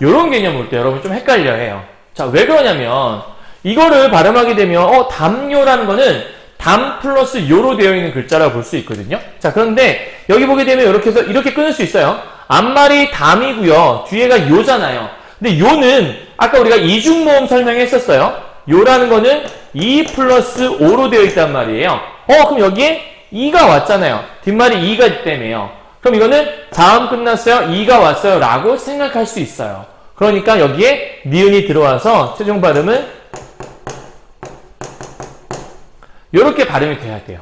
요런 개념 올 때 여러분 좀 헷갈려 해요. 자, 왜 그러냐면 이거를 발음하게 되면 담요라는 거는 담 플러스 요로 되어 있는 글자라고 볼 수 있거든요. 자, 그런데 여기 보게 되면 이렇게 해서 이렇게 끊을 수 있어요. 앞말이 담이고요. 뒤에가 요잖아요. 근데 요는 아까 우리가 이중모음 설명했었어요. 요라는 거는 2 플러스 5로 되어 있단 말이에요. 그럼 여기에 2가 왔잖아요. 뒷말이 2가 있다며요. 그럼 이거는 자음 끝났어요. 2가 왔어요. 라고 생각할 수 있어요. 그러니까 여기에 니은이 들어와서 최종 발음은 이렇게 발음이 돼야 돼요.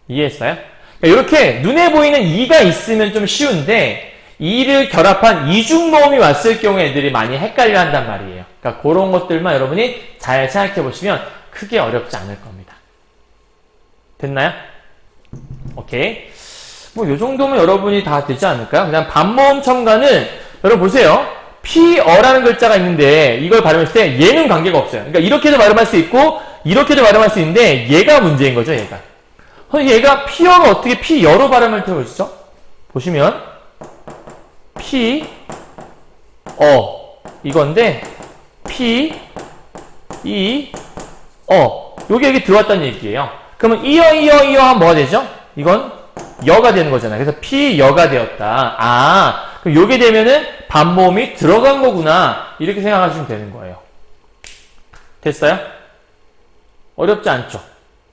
이해했어요? 이렇게 눈에 보이는 2가 있으면 좀 쉬운데 2를 결합한 이중모음이 왔을 경우에 애들이 많이 헷갈려 한단 말이에요. 그러니까 그런 것들만 여러분이 잘 생각해 보시면 크게 어렵지 않을 겁니다. 됐나요? 오케이. 뭐 요 정도면 여러분이 다 되지 않을까요? 그냥 반모음 첨가는 여러분 보세요. 피어라는 글자가 있는데 이걸 발음했을 때 얘는 관계가 없어요. 그러니까 이렇게도 발음할 수 있고 이렇게도 발음할 수 있는데 얘가 문제인 거죠, 얘가. 얘가 피어가 어떻게 피여로 발음을 들어보시죠? 보시면 피, 이건데 피, 이, 요게 여기 들어왔다는 얘기예요. 그러면 이어 하면 뭐가 되죠? 이건 여가 되는 거잖아요. 그래서 피여가 되었다. 그럼 요게 되면은 반모음이 들어간 거구나. 이렇게 생각하시면 되는 거예요. 됐어요? 어렵지 않죠?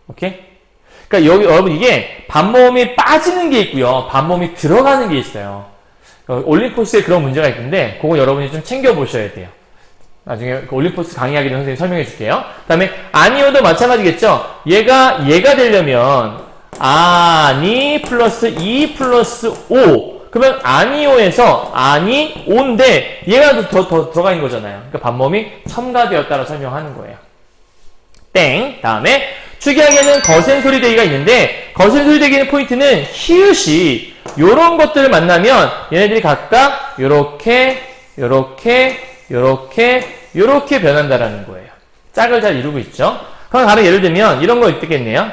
오케이? 그러니까 여기 여러분 이게 반모음이 빠지는 게 있고요. 반모음이 들어가는 게 있어요. 올림포스에 그런 문제가 있는데 그거 여러분이 좀 챙겨보셔야 돼요. 나중에 올림포스 강의하기 전에 선생님이 설명해 줄게요. 그 다음에 아니오도 마찬가지겠죠? 얘가 되려면 아니 플러스 2 플러스 5 그러면 아니오에서 아니오인데 얘가 더 들어가 있는 거잖아요. 그러니까 반모음이 첨가되었다고 설명하는 거예요. 땡. 다음에 축약에는 거센 소리 대기가 있는데 거센 소리 대기의 포인트는 히읗이 요런 것들을 만나면 얘네들이 각각 요렇게 변한다라는 거예요. 짝을 잘 이루고 있죠. 그럼 바로 예를 들면 이런 거 있겠네요.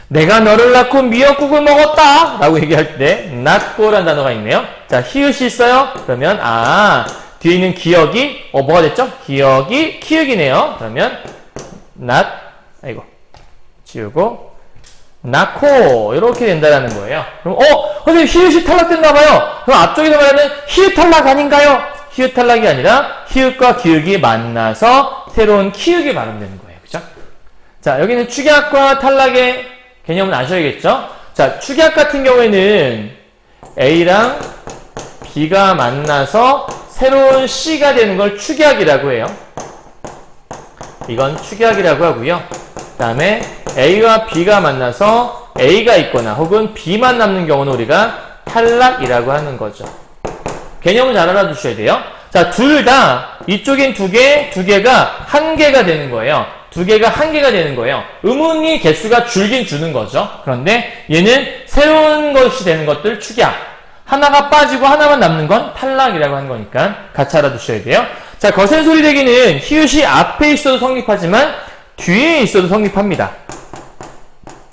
내가 너를 낳고 미역국을 먹었다 라고 얘기할 때 낳고라는 단어가 있네요. 자, 히읗이 있어요. 그러면 뒤에 있는 기억이 뭐가 됐죠? 기억이 키읔이네요. 그러면 지우고 낳고 이렇게 된다라는 거예요. 그럼 선생님 히읗이 탈락됐나봐요. 그럼 앞쪽에서 말하는 히읗 탈락 아닌가요? 히읗 탈락이 아니라 히읗과 기역이 만나서 새로운 키읔이 발음되는 거예요. 그죠? 자, 여기는 축약과 탈락의 개념은 아셔야겠죠? 자, 축약 같은 경우에는 A랑 B가 만나서 새로운 C가 되는 걸 축약이라고 해요. 이건 축약이라고 하고요. 그 다음에 A와 B가 만나서 A가 있거나 혹은 B만 남는 경우는 우리가 탈락이라고 하는 거죠. 개념을 잘 알아두셔야 돼요. 자, 둘 다 이쪽엔 두 개가 한 개가 되는 거예요. 두 개가 한 개가 되는 거예요. 음운이 개수가 줄긴 주는 거죠. 그런데 얘는 새로운 것이 되는 것들 축약. 하나가 빠지고 하나만 남는 건 탈락이라고 하는 거니까 같이 알아두셔야 돼요. 자, 거센 소리 대기는 히읗이 앞에 있어도 성립하지만 뒤에 있어도 성립합니다.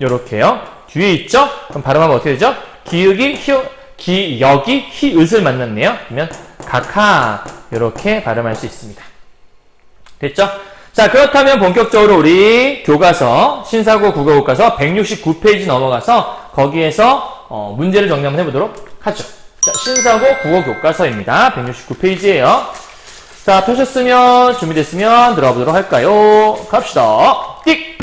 요렇게요. 뒤에 있죠? 그럼 발음하면 어떻게 되죠? 기역이 히읗을 만났네요. 그러면 각하 요렇게 발음할 수 있습니다. 됐죠? 자, 그렇다면 본격적으로 우리 교과서 신사고 국어교과서 169페이지 넘어가서 거기에서 문제를 정리 한번 해보도록 하죠. 자, 신사고 국어교과서입니다. 169페이지예요. 자, 펴셨으면 준비됐으면 들어가 보도록 할까요? 갑시다. 띡!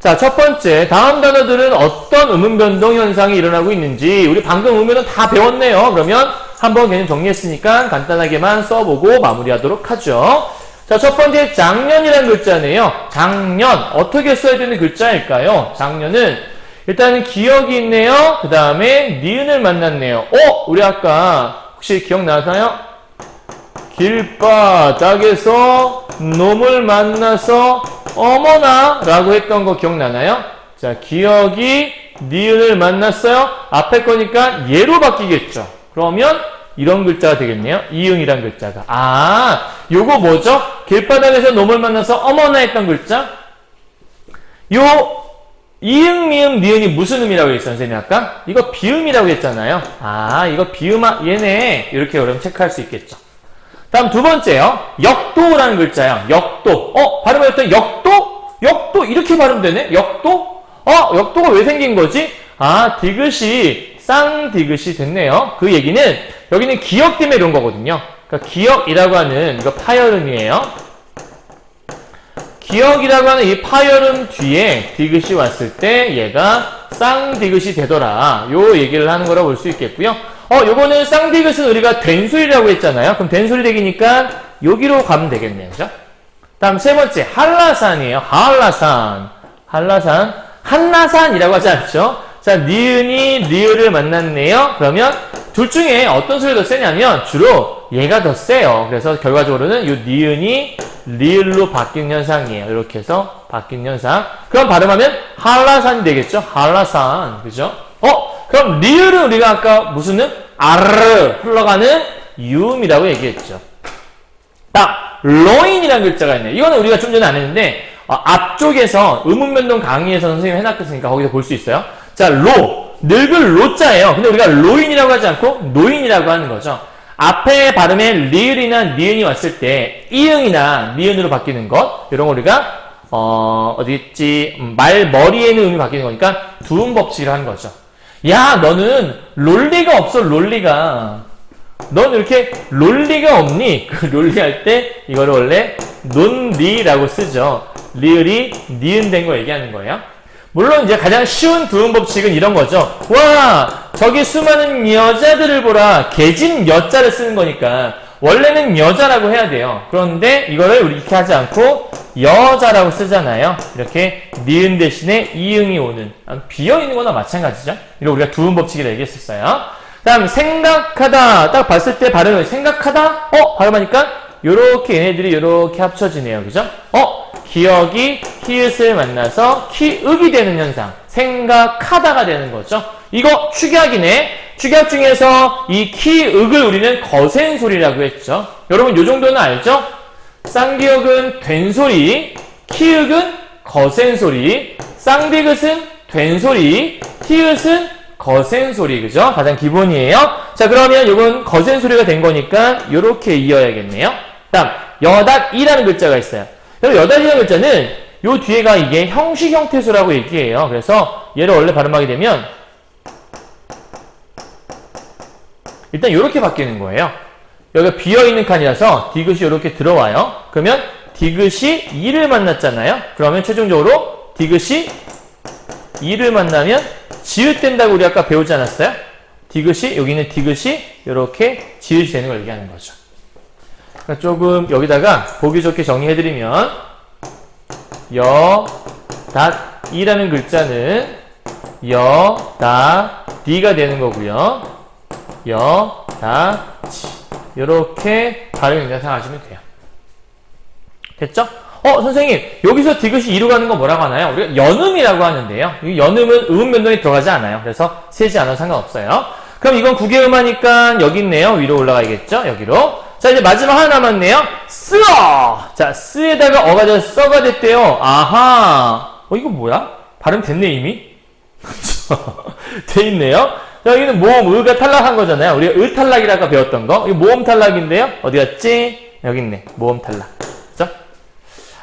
자, 첫 번째, 다음 단어들은 어떤 음운 변동 현상이 일어나고 있는지 우리 방금 음운은 다 배웠네요. 그러면 한번 개념 정리했으니까 간단하게만 써보고 마무리하도록 하죠. 자, 첫 번째 작년이라는 글자네요. 작년 어떻게 써야 되는 글자일까요? 작년은 일단은 기억이 있네요. 그 다음에 니은을 만났네요. 우리 아까 혹시 기억나나요? 길바닥에서 놈을 만나서 어머나 라고 했던 거 기억나나요? 자, 기억이 니은을 만났어요. 앞에 거니까 얘로 바뀌겠죠. 그러면 이런 글자가 되겠네요. 이응이란 글자가. 요거 뭐죠? 길바닥에서 놈을 만나서 어머나 했던 글자? 요 이응, 미응, 니은이 무슨 음이라고 했어요, 선생님 아까? 이거 비음이라고 했잖아요. 이거 얘네. 이렇게 그럼 체크할 수 있겠죠. 다음 두 번째요. 역도라는 글자예요. 역도. 발음했더니 역도? 이렇게 발음되네? 역도? 역도가 왜 생긴 거지? 디귿이 쌍디귿이 됐네요. 그 얘기는 여기는 기역 때문에 이런 거거든요. 그러니까 기역이라고 하는 이거 파열음이에요. 기역이라고 하는 이 파열음 뒤에 디귿이 왔을 때 얘가 쌍디귿이 되더라. 요 얘기를 하는 거라고 볼 수 있겠고요. 요거는 쌍디귿은 우리가 된소리라고 했잖아요. 그럼 된소리 되기니까 여기로 가면 되겠네요. 그죠? 다음 세 번째, 한라산이에요. 한라산이라고 하지 않죠? 자, 니은이 리을을 만났네요. 그러면 둘 중에 어떤 소리가 더 세냐면 주로 얘가 더 세요. 그래서 결과적으로는 요 니은이 리을로 바뀌는 현상이에요. 이렇게 해서 바뀌는 현상. 그럼 발음하면 한라산이 되겠죠? 한라산. 그죠? 그럼 리을은 우리가 아까 무슨 음? 아르 흘러가는 유음이라고 얘기했죠. 로인이라는 글자가 있네요. 이거는 우리가 좀 전에 안 했는데 앞쪽에서 음운변동 강의에서 선생님이 해놨으니까 거기서 볼 수 있어요. 자, 늙을 로자예요. 근데 우리가 로인이라고 하지 않고 노인이라고 하는 거죠. 앞에 발음에 리을이나 니은이 왔을 때 이응이나 니은으로 바뀌는 것, 이런 거 우리가 어디 있지? 말머리에는 음이 바뀌는 거니까 두음 법칙을 하는 거죠. 야, 너는 롤리가 없어, 롤리가. 넌 이렇게 롤리가 없니? 그 롤리 할 때 이거를 원래 논리라고 쓰죠. 리을이 니은 된 거 얘기하는 거예요. 물론 이제 가장 쉬운 두음 법칙은 이런 거죠. 와, 저기 수많은 여자들을 보라. 개진 여자를 쓰는 거니까 원래는 여자라고 해야 돼요. 그런데 이거를 우리 이렇게 하지 않고 여자라고 쓰잖아요. 이렇게 니은 대신에 이응이 오는, 비어있는 거나 마찬가지죠. 이거 우리가 두음 법칙이라 얘기했었어요. 다음 생각하다. 딱 봤을 때 발음을 생각하다? 발음하니까 요렇게 얘네들이 요렇게 합쳐지네요. 그죠? 기억이 히읗을 만나서 키읔이 되는 현상. 생각하다가 되는 거죠. 이거 축약이네. 축약 중에서 이 키읔을 우리는 거센 소리라고 했죠. 여러분 요 정도는 알죠? 쌍기역은 된소리, 키읔은 거센 소리, 쌍디귿은 된소리, 티읕은 거센 소리, 그죠? 가장 기본이에요. 자, 그러면 이건 거센 소리가 된 거니까 요렇게 이어야겠네요. 다음, 여닷이라는 글자가 있어요. 그럼 여닷이라는 글자는 요 뒤에가 이게 형식 형태수라고 얘기해요. 그래서 얘를 원래 발음하게 되면 일단 요렇게 바뀌는 거예요. 여기가 비어있는 칸이라서 디귿이 이렇게 들어와요. 그러면 디귿이 이를 만났잖아요. 그러면 최종적으로 디귿이 이를 만나면 지읒된다고 우리 아까 배우지 않았어요? 디귿이, 여기는 디귿이 이렇게 지읒이 되는 걸 얘기하는 거죠. 그러니까 조금 여기다가 보기 좋게 정리해드리면 여닷이라는 글자는 여다디가 되는 거고요. 여다지 이렇게 발음 생각하시면 돼요. 됐죠? 선생님, 여기서 디귿이 이루 가는 건 뭐라고 하나요? 우리가 연음이라고 하는데요. 이 연음은 음운 변동이 들어가지 않아요. 그래서 세지 않아도 상관없어요. 그럼 이건 국외음하니까 여기 있네요. 위로 올라가야겠죠? 여기로. 자, 이제 마지막 하나 남았네요. 쓰어! 자, 쓰에다가 어가 돼서 써가 됐대요. 아하. 이거 뭐야? 발음 됐네, 이미? 돼 있네요. 자, 여기는 모음, 의가 탈락한 거잖아요. 우리가 의 탈락이라고 배웠던 거. 이거 모음 탈락인데요. 어디 갔지? 여기 있네. 모음 탈락. 그죠?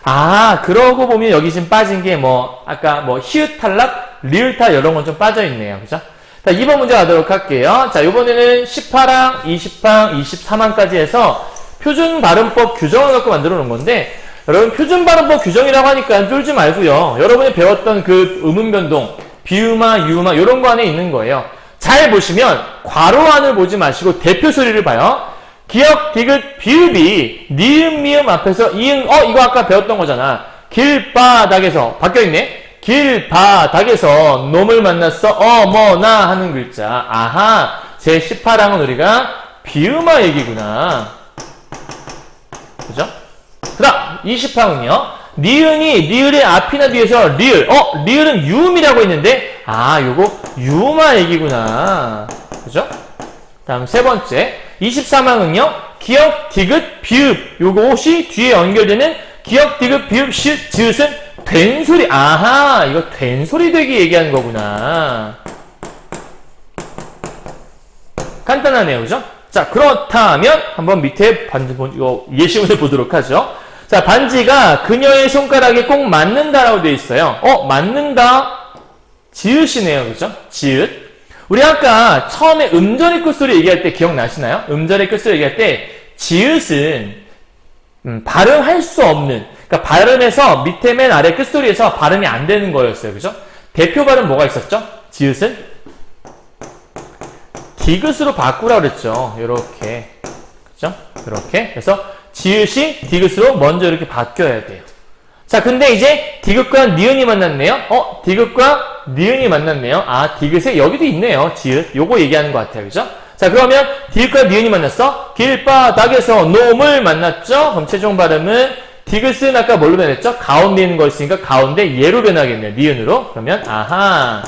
아, 그러고 보면 여기 지금 빠진 게 아까 히읗 탈락, 리을 탈락, 이런 건 좀 빠져 있네요. 그죠? 자, 2번 문제 가도록 할게요. 자, 요번에는 18항, 20항, 24항까지 해서 표준 발음법 규정을 갖고 만들어 놓은 건데, 여러분, 표준 발음법 규정이라고 하니까 쫄지 말고요. 여러분이 배웠던 그 음운 변동, 비음화, 유음화, 이런 거 안에 있는 거예요. 잘 보시면, 괄호 안을 보지 마시고 대표 소리를 봐요. 기역, 디귿, 비읍이 니은, 미음 앞에서 이응, 이거 아까 배웠던 거잖아. 길바닥에서, 바뀌어있네? 길바닥에서 놈을 만났어, 어머나 하는 글자. 아하, 제 18항은 우리가 비음화 얘기구나. 그죠? 그 다음, 20항은요. 니은이, 니을의 앞이나 뒤에서 리을. 리을은 유음이라고 했는데, 요거 유음화 얘기구나. 그죠? 다음 세 번째, 23항은요. 기역, 디귿, 비읍. 요것이 뒤에 연결되는 기역, 디귿, 비읍, 시읒, 지읒은 된소리. 아하, 이거 된소리 되기 얘기하는 거구나. 간단하네요. 그죠? 자, 그렇다면 한번 밑에 반지, 이거 예시문을 보도록 하죠. 자, 반지가 그녀의 손가락에 꼭 맞는다라고 되어 있어요. 맞는다. 지읒이네요. 그죠? 지읒. 우리 아까 처음에 음절의 끝소리 얘기할 때 기억나시나요? 음절의 끝소리 얘기할 때 지읒은 발음할 수 없는, 그러니까 발음에서 밑에 맨 아래 끝소리에서 발음이 안 되는 거였어요. 그죠? 대표 발음 뭐가 있었죠? 지읒은 디귿으로 바꾸라고 그랬죠. 요렇게. 그죠? 요렇게. 그래서 지읒이 디귿으로 먼저 이렇게 바뀌어야 돼요. 자, 근데 이제 디귿과 니은이 만났네요. 디귿과 니은이 만났네요. 디귿에 여기도 있네요. 지읒. 요거 얘기하는 것 같아요. 그죠? 자, 그러면 디귿과 니은이 만났어. 길바닥에서 놈을 만났죠? 그럼 최종 발음은 디귿은 아까 뭘로 변했죠? 가운데 있는 거 있으니까 가운데 얘로 변하겠네요. 니은으로. 그러면 아하.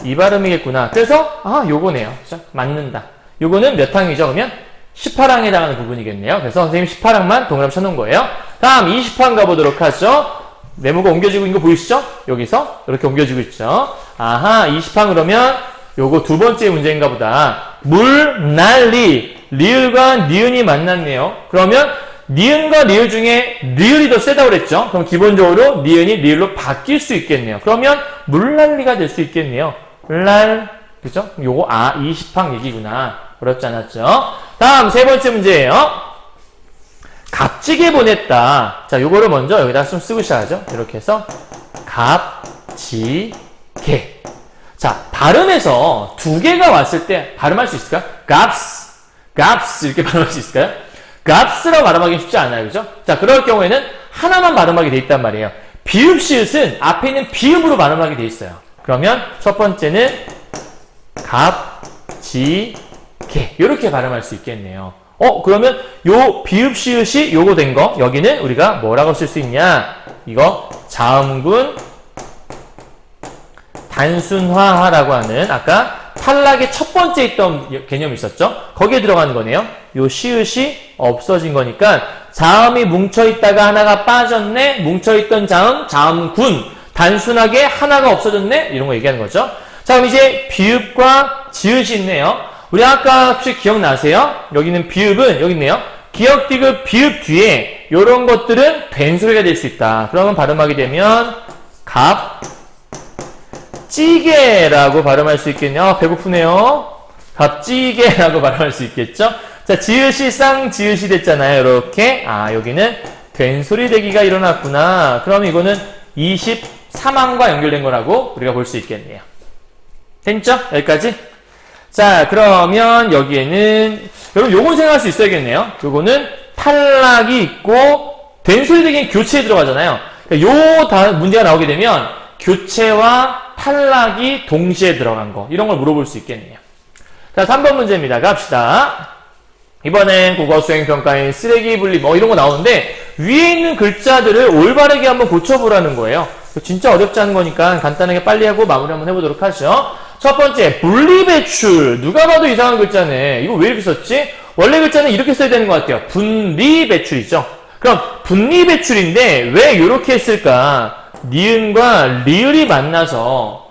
이 발음이겠구나. 그래서 요거네요. 그죠? 맞는다. 요거는 몇 항이죠? 그러면 18항에 해당하는 부분이겠네요. 그래서 선생님 18항만 동그라미 쳐놓은 거예요. 다음 20항 가보도록 하죠. 네모가 옮겨지고 있는 거 보이시죠? 여기서 이렇게 옮겨지고 있죠. 아하, 20항 그러면 요거 두 번째 문제인가 보다. 물, 난리, 리을과 니은이 만났네요. 그러면 니은과 리을 중에 리을이 더 세다고 그랬죠? 그럼 기본적으로 니은이 리을로 바뀔 수 있겠네요. 그러면 물난리가 될 수 있겠네요. 랄, 그죠? 요거 20항 얘기구나. 어렵지 않았죠? 다음 세 번째 문제예요. 값지게 보냈다. 자, 요거를 먼저 여기다 좀 쓰고 시작하죠. 이렇게 해서 값지게. 자, 발음에서 두 개가 왔을 때 발음할 수 있을까요? 값스 이렇게 발음할 수 있을까요? 값스라고 발음하기 쉽지 않아요. 그죠? 자, 그럴 경우에는 하나만 발음하게 돼 있단 말이에요. 비읍, 시읒은 앞에 있는 비읍으로 발음하게 돼 있어요. 그러면 첫 번째는 값지게 이렇게 발음할 수 있겠네요. 그러면 요 비읍, 시읒이 요거 된 거 여기는 우리가 뭐라고 쓸 수 있냐? 이거 자음군 단순화하라고 하는 아까 탈락의 첫 번째 있던 개념이 있었죠? 거기에 들어가는 거네요. 요 시읒이 없어진 거니까 자음이 뭉쳐있다가 하나가 빠졌네. 뭉쳐있던 자음군 단순하게 하나가 없어졌네. 이런 거 얘기하는 거죠. 자, 그럼 이제 비읍과 지읒이 있네요. 우리 아까 혹시 기억나세요? 여기는 비읍은 여기 있네요. 기역, 디귿, 비읍 뒤에 이런 것들은 된소리가 될 수 있다. 그러면 발음하게 되면 값찌개라고 발음할 수 있겠네요. 배고프네요. 값찌개라고 발음할 수 있겠죠? 자, 지읒이 쌍지읒이 됐잖아요. 이렇게. 여기는 된소리 되기가 일어났구나. 그럼 이거는 23항과 연결된 거라고 우리가 볼 수 있겠네요. 됐죠? 여기까지? 자, 그러면 여기에는 여러분 요건 생각할 수 있어야겠네요. 요거는 탈락이 있고 된소리 되기엔 교체에 들어가잖아요. 그러니까 문제가 나오게 되면 교체와 탈락이 동시에 들어간 거 이런 걸 물어볼 수 있겠네요. 자, 3번 문제입니다. 갑시다. 이번엔 국어 수행평가인 쓰레기 분리 이런 거 나오는데 위에 있는 글자들을 올바르게 한번 고쳐보라는 거예요. 진짜 어렵지 않은 거니까 간단하게 빨리 하고 마무리 한번 해보도록 하죠. 첫 번째, 분리배출. 누가 봐도 이상한 글자네. 이거 왜 이렇게 썼지? 원래 글자는 이렇게 써야 되는 것 같아요. 분리배출이죠. 그럼 분리배출인데 왜 이렇게 했을까? 니은과 리을이 만나서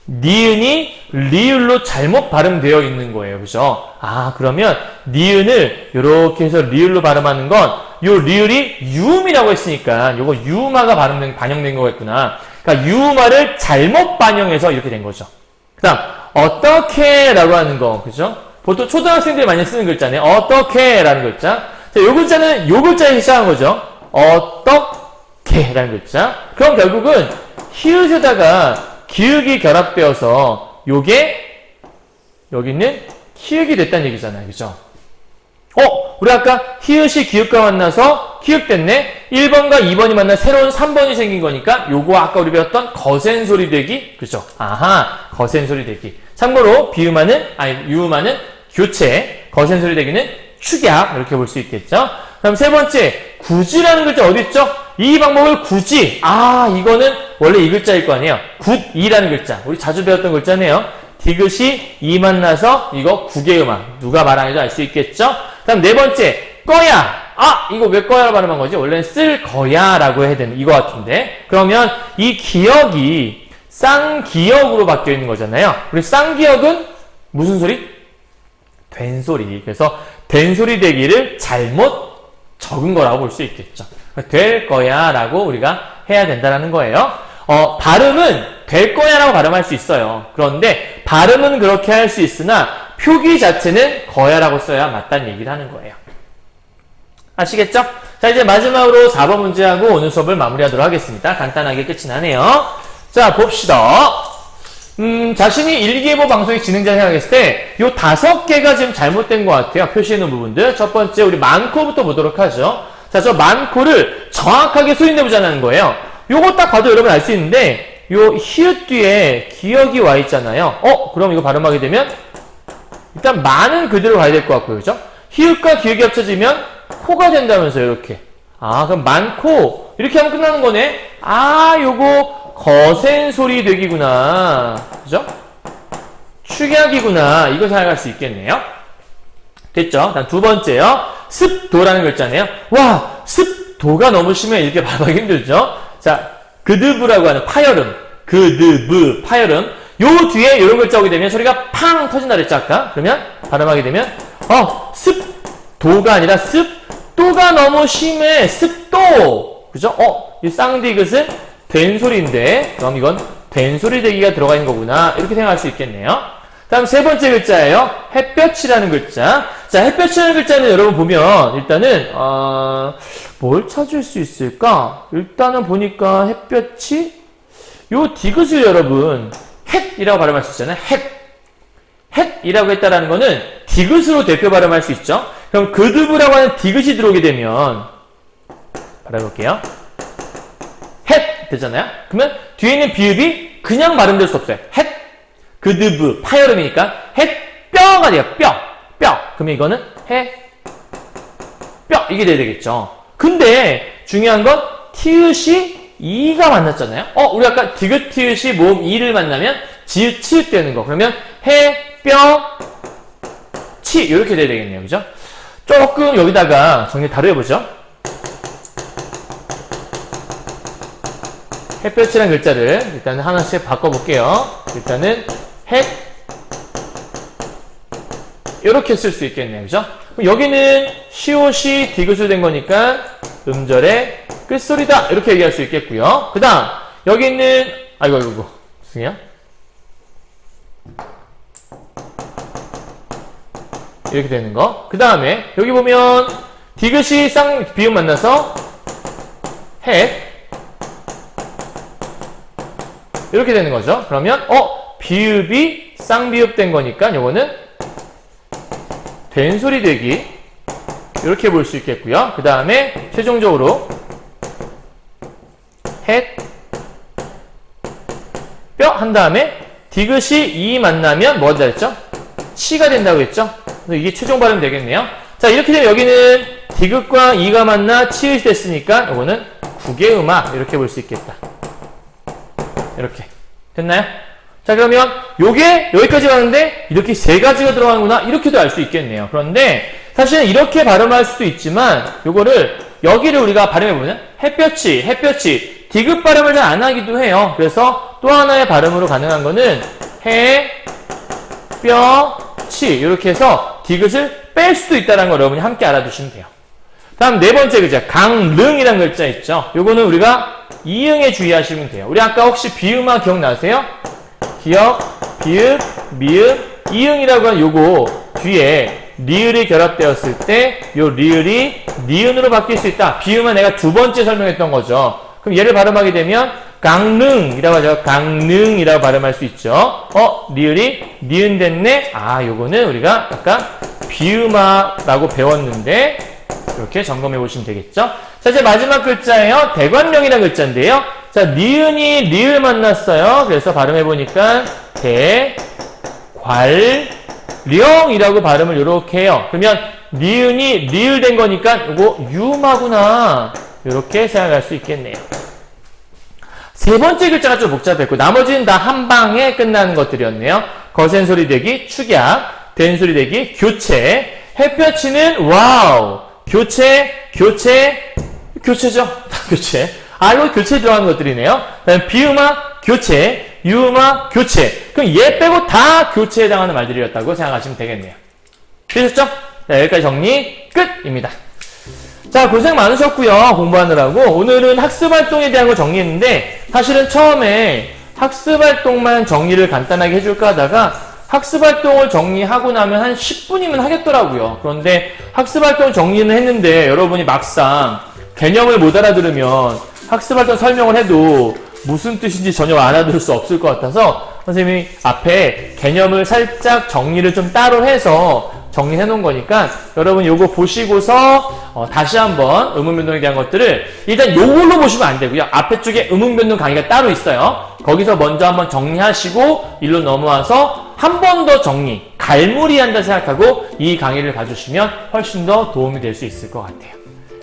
니은이 리을로 잘못 발음되어 있는 거예요. 그죠? 아, 그러면 니은을 이렇게 해서 리을로 발음하는 건 요 리을이 유음이라고 했으니까 요거 유음화가 반영된 거겠구나. 그러니까 유음화를 잘못 반영해서 이렇게 된 거죠. 그 다음 어떻게 라고 하는 거. 그죠? 보통 초등학생들이 많이 쓰는 글자네. 어떻게 라는 글자. 자, 요 글자는 요 글자에서 시작한 거죠. 어떻게 라는 글자. 그럼 결국은 히읗에다가 기역이 결합되어서 요게 여기는 키읔이 됐다는 얘기잖아요. 그죠? 우리 아까 히읗이 기역과 만나서 키읔됐네. 1번과 2번이 만나 새로운 3번이 생긴 거니까 요거 아까 우리 배웠던 거센소리 되기. 그죠? 아하, 거센소리 되기. 참고로 유음하는 교체, 거센소리 되기는 축약 이렇게 볼 수 있겠죠? 그럼 세 번째, 굳이라는 글자 어디 있죠? 이 방법을 굳이. 이거는 원래 이 글자일 거 아니에요. 굿이라는 글자. 우리 자주 배웠던 글자네요. 디귿이 이 만나서 이거 국의 누가 말하는지 알 수 있겠죠? 다음 네 번째, 꺼야. 이거 왜 꺼야라고 발음한 거지? 원래는 쓸 거야라고 해야 되는 이거 같은데. 그러면 이 기역이 쌍기역으로 바뀌어 있는 거잖아요. 우리 쌍기역은 무슨 소리? 된 소리. 그래서 된 소리 되기를 잘못 적은 거라고 볼 수 있겠죠. 될 거야 라고 우리가 해야 된다는 거예요. 발음은 될 거야 라고 발음할 수 있어요. 그런데 발음은 그렇게 할 수 있으나 표기 자체는 거야 라고 써야 맞다는 얘기를 하는 거예요. 아시겠죠? 자, 이제 마지막으로 4번 문제하고 오늘 수업을 마무리하도록 하겠습니다. 간단하게 끝이 나네요. 자, 봅시다. 자신이 일기예보 방송의 진행자를 생각했을 때, 요 5개가 지금 잘못된 것 같아요. 표시해놓은 부분들. 첫 번째, 우리 많고부터 보도록 하죠. 자, 저 많고를 정확하게 소리내보자는 거예요. 요거 딱 봐도 여러분 알 수 있는데, 요 히읗 뒤에 기역이 와 있잖아요. 그럼 이거 발음하게 되면, 일단 많은 그대로 가야 될 것 같고요. 그죠? 히읗과 기역이 합쳐지면, 코가 된다면서요, 이렇게. 그럼 많고, 이렇게 하면 끝나는 거네. 요거, 거센 소리 되기구나. 그죠? 축약이구나. 이거 생각할 수 있겠네요. 됐죠? 다음 두 번째요. 습도라는 글자네요. 와, 습도가 너무 심해. 이렇게 발음하기 힘들죠? 자, 그드브라고 하는 파열음. 그드브, 파열음. 요 뒤에 이런 글자 오게 되면 소리가 팡 터진다 그랬죠, 아까? 그러면 발음하게 되면, 습도가 아니라 습도가 너무 심해. 습도. 그죠? 이 쌍디귿은 된 소리인데, 그럼 이건 된 소리 되기가 들어가 있는 거구나. 이렇게 생각할 수 있겠네요. 다음 세 번째 글자예요. 햇볕이라는 글자. 자, 햇볕이라는 글자는 여러분 보면, 일단은, 뭘 찾을 수 있을까? 일단은 보니까 햇볕이, 요 디귿을 여러분, 햇이라고 발음할 수 있잖아요. 햇이라고 했다라는 거는 디귿으로 대표 발음할 수 있죠. 그럼 그드브라고 하는 디귿이 들어오게 되면, 발음해볼게요. 햇 되잖아요. 그러면 뒤에 있는 비읍이 그냥 발음될 수 없어요. 햇, 그드브, 파열음이니까 햇뼈가 돼요. 뼈. 그러면 이거는 햇뼈 이게 돼야 되겠죠. 근데 중요한 건 티읕이 이가 만났잖아요. 우리 아까 디귿 티읕이 모음 이를 만나면 지읒 치읒 되는 거. 그러면 햇뼈 치 이렇게 돼야 되겠네요. 그죠? 조금 여기다가 정리 다르게 해보죠. 햇볕이라는 글자를 일단 하나씩 바꿔볼게요. 일단은 이렇게 쓸 수 있겠네요. 그죠? 그럼 여기는 시옷이 디귿으로 된 거니까 음절의 끝소리다. 이렇게 얘기할 수 있겠고요. 그 다음 여기 있는 아이고 무슨이야? 이렇게 되는 거. 그 다음에 여기 보면 디귿이 비읍 만나서 이렇게 되는 거죠. 그러면 비읍이 쌍비읍 된 거니까 요거는 된 소리 되기 이렇게 볼 수 있겠고요. 그 다음에 최종적으로 뼈 한 다음에 디귿이 이 만나면 뭐가 됐죠? 치가 된다고 했죠? 그래서 이게 최종 발음 되겠네요. 자, 이렇게 되면 여기는 디귿과 이가 만나 치읓이 됐으니까 요거는 국의 음악 이렇게 볼 수 있겠다. 이렇게 됐나요? 자, 그러면 요게 여기까지 가는데 이렇게 세 가지가 들어가는구나 이렇게도 알 수 있겠네요. 그런데 사실은 이렇게 발음할 수도 있지만 요거를 여기를 우리가 발음해보면 햇볕이 디귿 발음을 잘 안 하기도 해요. 그래서 또 하나의 발음으로 가능한 거는 햇볕이 이렇게 해서 디귿을 뺄 수도 있다는 걸 여러분이 함께 알아두시면 돼요. 다음 네 번째 글자 강릉이라는 글자 있죠. 요거는 우리가 이응에 주의하시면 돼요. 우리 아까 혹시 비음아 기억나세요? 기억, 비읍, 미읍, 이응이라고 하는 요거 뒤에 리을이 결합되었을 때 요 리을이 니은으로 바뀔 수 있다. 비음은 내가 두 번째 설명했던 거죠. 그럼 얘를 발음하게 되면 강릉이라고 하죠. 강릉이라고 발음할 수 있죠. 리을이 니은 됐네. 요거는 우리가 아까 비음아라고 배웠는데 이렇게 점검해 보시면 되겠죠. 자, 이제 마지막 글자예요. 대관령이라는 글자인데요. 자, 니은이 리을 만났어요. 그래서 발음해 보니까 대관령이라고 발음을 이렇게 해요. 그러면 니은이 리을 된 거니까 이거 유마구나. 이렇게 생각할 수 있겠네요. 세 번째 글자가 좀 복잡했고 나머지는 다 한 방에 끝나는 것들이었네요. 거센 소리 대기 축약, 된 소리 대기 교체, 햇볕치는 와우, 교체죠. 다 교체. 이거 교체 들어가는 것들이네요. 그다음 비음아 교체, 유음아 교체. 그럼 얘 빼고 다 교체에 해당하는 말들이었다고 생각하시면 되겠네요. 되셨죠? 자, 여기까지 정리 끝입니다. 자, 고생 많으셨고요. 공부하느라고. 오늘은 학습활동에 대한 거 정리했는데 사실은 처음에 학습활동만 정리를 간단하게 해줄까 하다가 학습활동을 정리하고 나면 한 10분이면 하겠더라고요. 그런데 학습활동 정리는 했는데 여러분이 막상 개념을 못 알아들으면 학습활동 설명을 해도 무슨 뜻인지 전혀 알아들을 수 없을 것 같아서 선생님이 앞에 개념을 살짝 정리를 좀 따로 해서 정리해 놓은 거니까 여러분 요거 보시고서 다시 한번 음음변동에 대한 것들을 일단 요걸로 보시면 안 되고요. 앞에 쪽에 음음변동 강의가 따로 있어요. 거기서 먼저 한번 정리하시고 일로 넘어와서 한 번 더 정리, 갈무리한다 생각하고 이 강의를 봐주시면 훨씬 더 도움이 될 수 있을 것 같아요.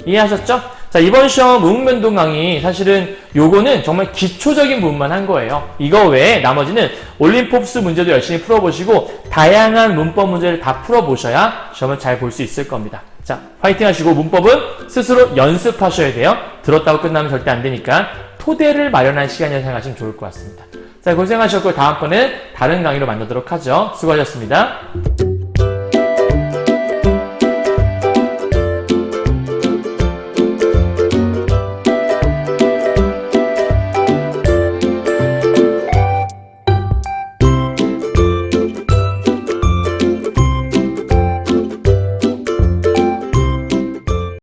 이해하셨죠? 자, 이번 시험 음음변동 강의 사실은 요거는 정말 기초적인 부분만 한 거예요. 이거 외에 나머지는 올림포스 문제도 열심히 풀어보시고 다양한 문법 문제를 다 풀어보셔야 시험을 잘 볼 수 있을 겁니다. 자, 파이팅 하시고 문법은 스스로 연습하셔야 돼요. 들었다고 끝나면 절대 안 되니까 토대를 마련할 시간이라고 생각하시면 좋을 것 같습니다. 자, 고생하셨고 다음번엔 다른 강의로 만나도록 하죠. 수고하셨습니다.